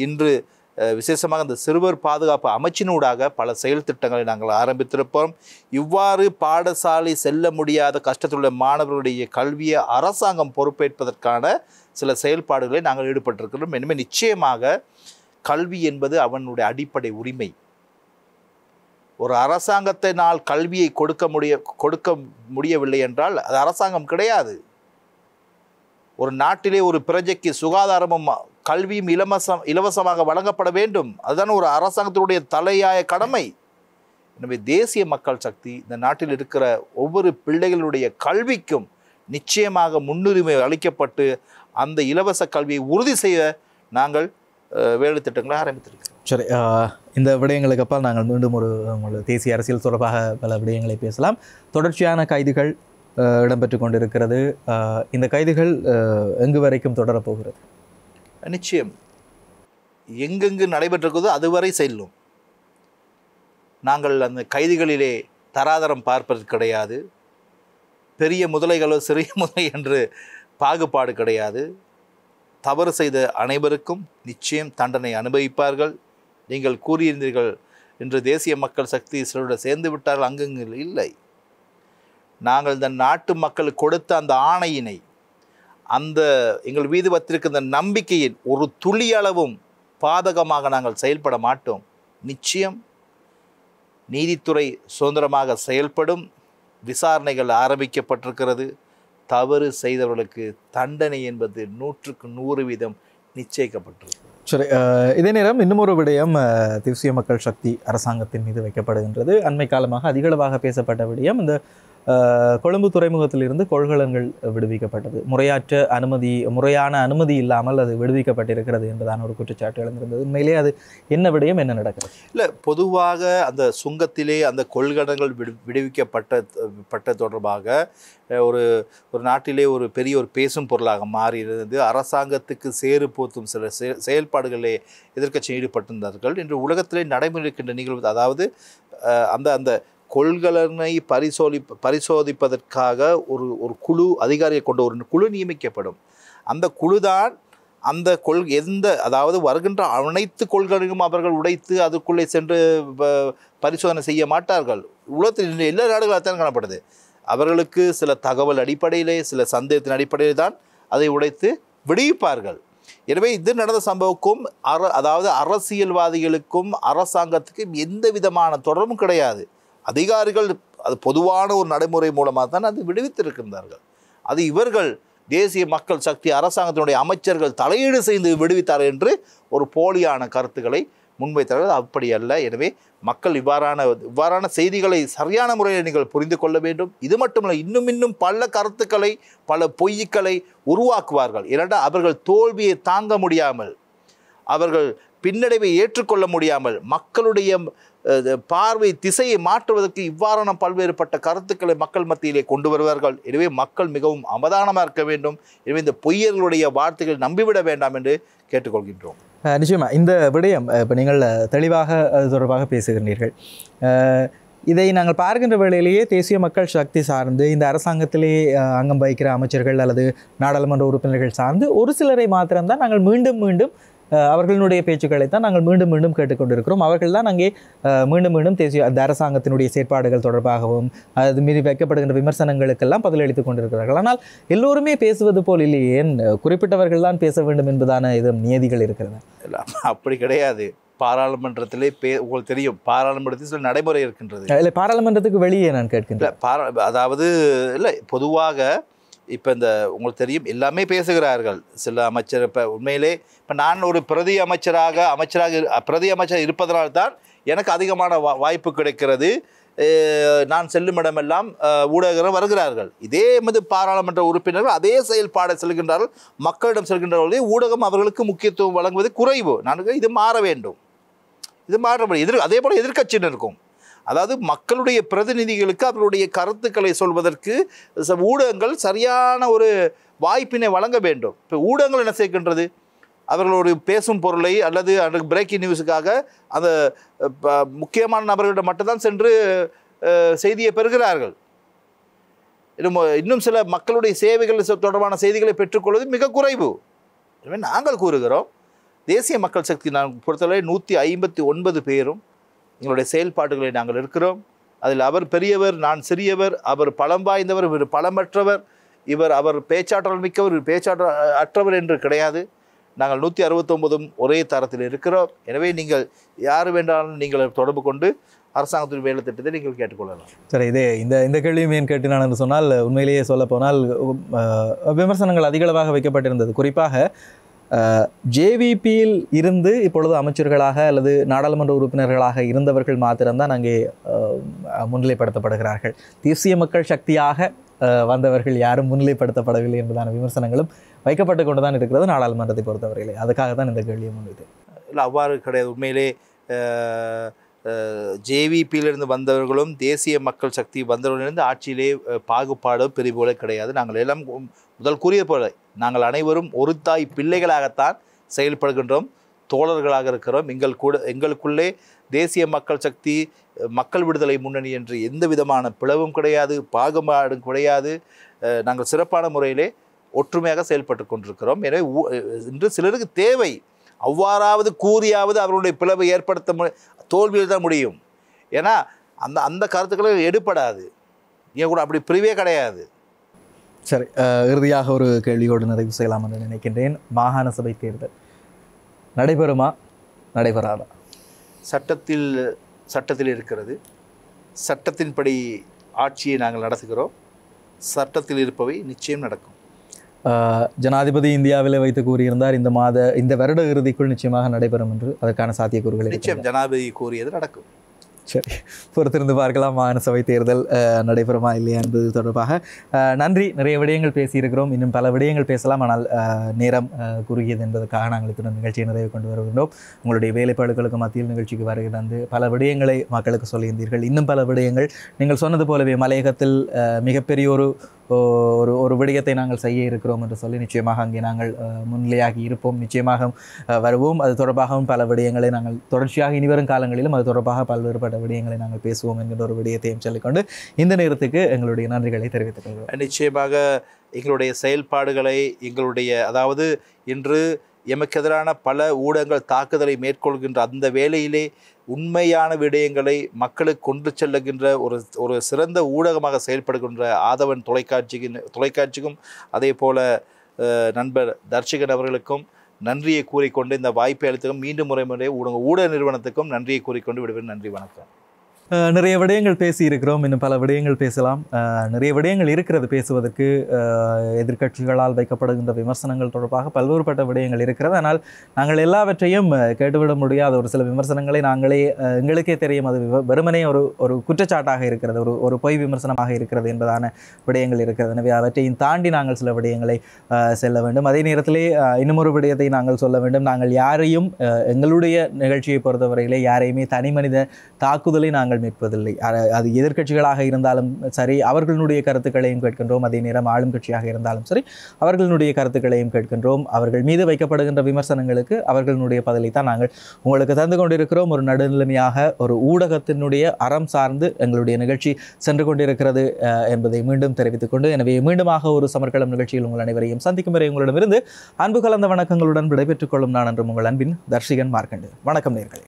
இன்று விசேஷமாக இந்த சிறுவர் பாதுகாப்பு அமைச்சினூடாக பல செயல் திட்டங்களை நாங்கள் ஆரம்பித்திருப்போம். இவ்வாறு பாடசாலை செல்ல முடியாத கஷ்டத்துள்ள மாணவர்களுடைய கல்வியை அரசாங்கம் பொறுப்பேற்பதற்கான சில செயல்பாடுகளை நாங்கள் ஈடுபட்டிருக்கிறோம். எனவே நிச்சயமாக கல்வி என்பது அவனுடைய அடிப்படை உரிமை. ஒரு அரசாங்கத்தினால் கல்வியை கொடுக்க முடியவில்லை என்றால் அது அரசாங்கம் கிடையாது. ஒரு நாட்டிலே ஒரு பிரஜைக்கு சுகாதாரமும் கல்வியும் இலவசமாக வழங்கப்பட வேண்டும். அதுதான் ஒரு அரசாங்கத்தினுடைய தலையாய கடமை. எனவே தேசிய மக்கள் சக்தி இந்த நாட்டில் இருக்கிற ஒவ்வொரு பிள்ளைகளுடைய கல்விக்கும் நிச்சயமாக முன்னுரிமை அளிக்கப்பட்டு அந்த இலவச கல்வியை உறுதி செய்ய நாங்கள் வேலை திட்டங்களை ஆரம்பித்திருக்கிறோம். சரி, இந்த விடயங்களுக்கு அப்பால் நாங்கள் மீண்டும் ஒரு தேசிய அரசியல் தொடர்பாக பல விடயங்களை பேசலாம். தொடர்ச்சியான கைதுகள் இடம்பெற்று கொண்டிருக்கிறது. இந்த கைதுகள் எங்கு வரைக்கும் தொடரப்போகிறது? நிச்சயம் எங்கெங்கு நடைபெற்றிருக்கிறதோ அதுவரை செல்லும். நாங்கள் அந்த கைதிகளிலே தராதரம் பார்ப்பது கிடையாது. பெரிய முதலைகளோ சிறிய முதலை என்று பாகுபாடு கிடையாது. தவறு செய்த அனைவருக்கும் நிச்சயம் தண்டனை அனுபவிப்பார்கள். நீங்கள் கூறியிருந்தீர்கள் இன்று தேசிய மக்கள் சக்தி சிலருடன் சேர்ந்து விட்டார்கள். அங்கங்கு இல்லை. நாங்கள் இந்த நாட்டு மக்களுக்கு கொடுத்த அந்த ஆணையினை, அந்த எங்கள் மீது வைத்திருக்கின்ற நம்பிக்கையின் ஒரு துளி அளவும் பாதகமாக நாங்கள் செயல்பட மாட்டோம். நிச்சயம் நீதித்துறை சுதந்திரமாக செயல்படும். விசாரணைகள் ஆரம்பிக்கப்பட்டிருக்கிறது. தவறு செய்தவர்களுக்கு தண்டனை என்பது 100% நிச்சயிக்கப்பட்டிருக்கு. சரி, இதே நேரம் இன்னும் ஒரு விடயம் தேசிய மக்கள் சக்தி அரசாங்கத்தின் மீது வைக்கப்படுகின்றது. அண்மை காலமாக அதிகளவாக பேசப்பட்ட விடயம் இந்த கொழும்பு துறைமுகத்திலிருந்து கொள்கலன்கள் விடுவிக்கப்பட்டது. முறையான அனுமதி இல்லாமல் அது விடுவிக்கப்பட்டிருக்கிறது என்பதான ஒரு குற்றச்சாட்டு எழுந்திருந்தது. உண்மையிலே அது என்ன விடயம், என்ன நடக்கிறது? இல்லை, பொதுவாக அந்த சுங்கத்திலே அந்த கொள்கலன்கள் விடுவிக்கப்பட்ட தொடர்பாக ஒரு நாட்டிலே ஒரு பெரிய ஒரு பேசும் பொருளாக மாறியிருந்தது. அரசாங்கத்துக்கு சேறு போத்தும் சில செயல்பாடுகளே எதிர்க்கட்சி ஈடுபட்டிருந்தார்கள். இன்று உலகத்திலே நடைமுறைக்கின்ற நிகழ்வு, அதாவது அந்த கொள்கலனை பரிசோதிப்பதற்காக ஒரு குழு அதிகாரியை கொண்ட ஒரு குழு நியமிக்கப்படும். அந்த குழுதான் அந்த அதாவது வருகின்ற அனைத்து கொள்கலனையும் அவர்கள் உடைத்து அதுக்குள்ளே சென்று பரிசோதனை செய்ய மாட்டார்கள். உலகத்தில் எல்லா நாடுகளும் அத்தான் காணப்படுது. அவர்களுக்கு சில தகவல் அடிப்படையிலே, சில சந்தேகத்தின் அடிப்படையில் தான் அதை உடைத்து விடுவிப்பார்கள். எனவே இது நடந்த சம்பவக்கும் அதாவது அரசியல்வாதிகளுக்கும் அரசாங்கத்துக்கும் எந்த விதமான தொடர்பும் கிடையாது. அதிகாரிகள் அது பொதுவான ஒரு நடைமுறை மூலமாக தான் அது விடுவித்திருக்கின்றார்கள். அது இவர்கள் தேசிய மக்கள் சக்தி அரசாங்கத்தினுடைய அமைச்சர்கள் தலையீடு செய்து விடுவித்தார் என்று ஒரு போலியான கருத்துக்களை முன்வைத்தார்கள். அப்படி அல்ல. எனவே மக்கள் இவ்வாறான செய்திகளை சரியான முறையில் நீங்கள் புரிந்து கொள்ள வேண்டும். இது மட்டுமல்ல, இன்னும் பல கருத்துக்களை, பல பொய்களை உருவாக்குவார்கள். ஏனென்றால் அவர்கள் தோல்வியை தாங்க முடியாமல், அவர்கள் பின்னடைவை ஏற்றுக்கொள்ள முடியாமல், மக்களுடைய பார்வை திசையை மாற்றுவதற்கு இவ்வாறான பல்வேறுபட்ட கருத்துக்களை மக்கள் மத்தியிலே கொண்டு வருவார்கள். எனவே மக்கள் மிகவும் அவதானமாக இருக்க வேண்டும். எனவே இந்த பொய்யர்களுடைய வார்த்தைகள் நம்பிவிட வேண்டாம் என்று கேட்டுக்கொள்கின்றோம். நிச்சயமாக இந்த விடயம் இப்போ நீங்கள் தெளிவாக அது தொடர்பாக பேசுகின்றீர்கள். இதை நாங்கள் பார்க்கின்ற வேளையிலேயே தேசிய மக்கள் சக்தி சார்ந்து இந்த அரசாங்கத்திலே அங்கம் வகிக்கிற அமைச்சர்கள் அல்லது நாடாளுமன்ற உறுப்பினர்கள் சார்ந்து ஒரு சிலரை மாத்திரம்தான் நாங்கள் மீண்டும் அவர்களுடைய பேச்சுக்களை தான் நாங்கள் மீண்டும் கேட்டுக்கொண்டிருக்கிறோம். அவர்கள் தான் அங்கே மீண்டும் தேசிய அந்த அரசாங்கத்தினுடைய செயற்பாடுகள் தொடர்பாகவும் அது மீது வைக்கப்படுகின்ற விமர்சனங்களுக்கெல்லாம் பதிலளித்துக் கொண்டிருக்கிறார்கள். ஆனால் எல்லோருமே பேசுவது போல் இல்லையே, ஏன் குறிப்பிட்டவர்கள் தான் பேச வேண்டும் என்பதான இது நியதிகள் இருக்கிறது? அப்படி கிடையாது. பாராளுமன்றத்திலே உங்களுக்கு தெரியும், பாராளுமன்றத்தில் சில நடைமுறை இருக்கின்றது. இல்லை, பாராளுமன்றத்துக்கு வெளியே நான் கேட்கின்றேன். அதாவது இல்லை, பொதுவாக இப்போ இந்த உங்களுக்கு தெரியும் எல்லாமே பேசுகிறார்கள் சில அமைச்சர். இப்போ உண்மையிலே இப்போ நான் ஒரு பிரதி அமைச்சராக இருப்பதனால்தான் எனக்கு அதிகமான வாய்ப்பு கிடைக்கிறது. நான் செல்லும் இடமெல்லாம் ஊடகங்கள் வருகிறார்கள். இதே பாராளுமன்ற உறுப்பினர்கள் அதே செயல்பாடை செல்கின்றார்கள். மக்களிடம் செல்கின்றவர்களே ஊடகம் அவர்களுக்கு முக்கியத்துவம் வழங்குவது குறைவு. நான் இது மாற வேண்டும். இது மாறப்படும். அதே போல் எதிர்க்கட்சியினருக்கும், அதாவது மக்களுடைய பிரதிநிதிகளுக்கு அவர்களுடைய கருத்துக்களை சொல்வதற்கு ஊடகங்கள் சரியான ஒரு வாய்ப்பினை வழங்க வேண்டும். இப்போ ஊடகங்கள் என்ன செய்கின்றது, அவர்களுடைய பேசும் பொருளை அல்லது பிரேக்கிங் நியூஸுக்காக அந்த முக்கியமான நபர்களிடம் மட்டும்தான் சென்று செய்தியை பெறுகிறார்கள். இன்னும் சில மக்களுடைய சேவைகள் தொடர்பான செய்திகளை பெற்றுக்கொள்வது மிக குறைவு. எனவே நாங்கள் கூறுகிறோம், தேசிய மக்கள் சக்தி நான் பொறுத்தவரை 159 பேரும் எங்களுடைய செயல்பாடுகளை நாங்கள் இருக்கிறோம். அதில் அவர் பெரியவர், நான் சிறியவர், அவர் பலம் வாய்ந்தவர், இவர் பலமற்றவர், அவர் பேச்சாற்றல் மிக்கவர், இவர் பேச்சாற்றல் அற்றவர் என்று கிடையாது. நாங்கள் 169 ஒரே தரத்தில் இருக்கிறோம். எனவே நீங்கள் யார் வேண்டாலும் நீங்கள் தொடர்பு கொண்டு அரசாங்கத்தின் வேலை திட்டத்தை நீங்கள் கேட்டுக்கொள்ளலாம். சரி, இந்த கேள்வியும் ஏன் கேட்டினான் என்று சொன்னால், உண்மையிலேயே சொல்லப்போனால் விமர்சனங்கள் அதிகளவாக வைக்கப்பட்டிருந்தது. குறிப்பாக ஜேவிபியில் இருந்து இப்பொழுது அமைச்சர்களாக அல்லது நாடாளுமன்ற உறுப்பினர்களாக இருந்தவர்கள் மாத்திரம்தான் அங்கே முன்னிலைப்படுத்தப்படுகிறார்கள். தேசிய மக்கள் சக்தியாக வந்தவர்கள் யாரும் முன்னிலைப்படுத்தப்படவில்லை என்பதான விமர்சனங்களும் வைக்கப்பட்டு கொண்டு தான் இருக்கிறது நாடாளுமன்றத்தை பொறுத்தவரையிலே. அதுக்காக தான் இந்த கேள்வியை முன்வைத்தேன். இல்லை, அவ்வாறு கிடையாது. உண்மையிலே ஜேவிபியிலிருந்து வந்தவர்களும் தேசிய மக்கள் சக்தி வந்தவர்களிலிருந்து ஆட்சியிலே பாகுபாடு பிரிவுகளே கிடையாது. நாங்கள் எல்லாம் முதல் கூறிய போல நாங்கள் அனைவரும் ஒரு தாய் பிள்ளைகளாகத்தான் செயல்படுகின்றோம், தோழர்களாக இருக்கிறோம். எங்களுக்குள்ளே தேசிய மக்கள் சக்தி, மக்கள் விடுதலை முன்னணி என்று எந்த விதமான பிளவும் கிடையாது, பாகுபாடும் கிடையாது. நாங்கள் சிறப்பான முறையிலே ஒற்றுமையாக செயல்பட்டு கொண்டிருக்கிறோம். எனவே இன்று சிலருக்கு தேவை, அவ்வாறாவது கூறியாவது அவருடைய பிளவை ஏற்படுத்த தோல்வியில் தான் முடியும். ஏன்னா அந்த கருத்துக்களை எடுப்படாது. இங்கே கூட அப்படி பிரிவே கிடையாது. சரி, இறுதியாக ஒரு கேள்வியோடு நிறைவு செய்யலாம் என்று நினைக்கின்றேன். மாகாண சபை தேர்தல் நடைபெறுமா, நடைபெறாதா? சட்டத்தில் இருக்கிறது. சட்டத்தின்படி ஆட்சியை நாங்கள் நடத்துகிறோம். சட்டத்தில் இருப்பவை நிச்சயம் நடக்கும். ஜனாதிபதி இந்தியாவில் வைத்து கூறியிருந்தார் இந்த வருட இறுதிக்குள் நிச்சயமாக நடைபெறும் என்று. அதற்கான சாத்தியக்கூறுகள் நிச்சயம் ஜனாதிபதி கூறியது நடக்கும். சரி, பொறுத்திருந்து பார்க்கலாம் மாகாண சபை தேர்தல் நடைபெறுமா இல்லையா என்பது தொடர்பாக. நன்றி. நிறைய விடயங்கள் பேசியிருக்கிறோம், இன்னும் பல விடயங்கள் பேசலாம், ஆனால் நேரம் குறுகியது என்பதற்காக நாங்கள் இத்துடன் நிகழ்ச்சியை நிறைவு கொண்டு வருகின்றோம். உங்களுடைய வேலைப்பாடுகளுக்கு மத்தியில் நிகழ்ச்சிக்கு வருகிறது பல விடயங்களை மக்களுக்கு சொல்லியிருந்தீர்கள். இன்னும் பல விடயங்கள் நீங்கள் சொன்னது போலவே மலையகத்தில் மிகப்பெரிய ஒரு விடயத்தை நாங்கள் செய்ய இருக்கிறோம் என்று சொல்லி நிச்சயமாக அங்கே நாங்கள் முன்னிலையாகி இருப்போம், நிச்சயமாக வருவோம். அது தொடர்பாகவும் பல விடயங்களை நாங்கள் தொடர்ச்சியாக இனிவரும் காலங்களிலும் அது தொடர்பாக பல்வேறுபட்ட விடயங்களை நாங்கள் பேசுவோம் என்கின்ற ஒரு விடயத்தையும் சொல்லிக்கொண்டு இந்த நேரத்துக்கு எங்களுடைய நன்றிகளை தெரிவித்துக் கொள்கிறோம். நிச்சயமாக எங்களுடைய செயல்பாடுகளை அதாவது இன்று எமக்கு எதிரான பல ஊடகங்கள் தாக்குதலை மேற்கொள்கின்ற அந்த வேளையிலே உண்மையான விடயங்களை மக்களுக்கு கொண்டு செல்லுகின்ற ஒரு சிறந்த ஊடகமாக செயல்படுகின்ற ஆதவன் தொலைக்காட்சிக்கும் அதே போல நண்பர் தர்ஷகன் அவர்களுக்கும் நன்றியை கூறிக்கொண்டு இந்த வாய்ப்பை அளித்ததும் மீண்டும் முறை ஊடக நிறுவனத்துக்கும் நன்றியை கூறிக்கொண்டு விடுவேன். நன்றி, வணக்கம். நிறைய விடயங்கள் பேசி இருக்கிறோம், இன்னும் பல விடயங்கள் பேசலாம். நிறைய விடயங்கள் இருக்கிறது பேசுவதற்கு. எதிர்க்கட்சிகளால் வைக்கப்படுகின்ற விமர்சனங்கள் தொடர்பாக பல்வேறுபட்ட விடயங்கள் இருக்கிறது. ஆனால் நாங்கள் எல்லாவற்றையும் கேட்டுவிட முடியாத ஒரு சில விமர்சனங்களை எங்களுக்கே தெரியும் அது வெறுமனே ஒரு குற்றச்சாட்டாக இருக்கிறது, ஒரு பொய் விமர்சனமாக இருக்கிறது என்பதான விடயங்கள் இருக்கிறது. எனவே அவற்றையும் தாண்டி நாங்கள் சில விடயங்களை செல்ல வேண்டும். அதே நேரத்திலே இன்னும் ஒரு விடயத்தை நாங்கள் சொல்ல வேண்டும். நாங்கள் யாரையும் எங்களுடைய நிகழ்ச்சியை பொறுத்தவரையிலே யாரையுமே தனி மனித தாக்குதலை நாங்கள் மீட்பதில்லை. அது எதிர்க்கட்சிகளாக இருந்தாலும் சரி, அவர்களுடைய கருத்துக்களையும் கேட்கின்றோம். அதே நேரம் ஆளும் கட்சியாக இருந்தாலும் சரி, அவர்களுடைய கருத்துக்களையும் கேட்கின்றோம். அவர்கள் மீது வைக்கப்படுகின்ற விமர்சனங்களுக்கு அவர்களுடைய பதிலை தான் நாங்கள் உங்களுக்கு தந்து கொண்டிருக்கிறோம். ஒரு நடுநிலைமையாக ஒரு ஊடகத்தினுடைய அறம் சார்ந்து எங்களுடைய நிகழ்ச்சி சென்று கொண்டிருக்கிறது என்பதை மீண்டும் தெரிவித்துக் கொண்டு, எனவே மீண்டுமாக ஒரு சமர்க்களம் நிகழ்ச்சியில் உங்கள் அனைவரையும் சந்திக்கும் வரை உங்களிடமிருந்து அன்பு கலந்த வணக்கங்களுடன் விடைபெற்றுக் கொள்ளும் நான் என்றும் உங்கள் அன்பின் தர்ஷிகன் மார்க்கண்டு. வணக்கம் நேயர்களே.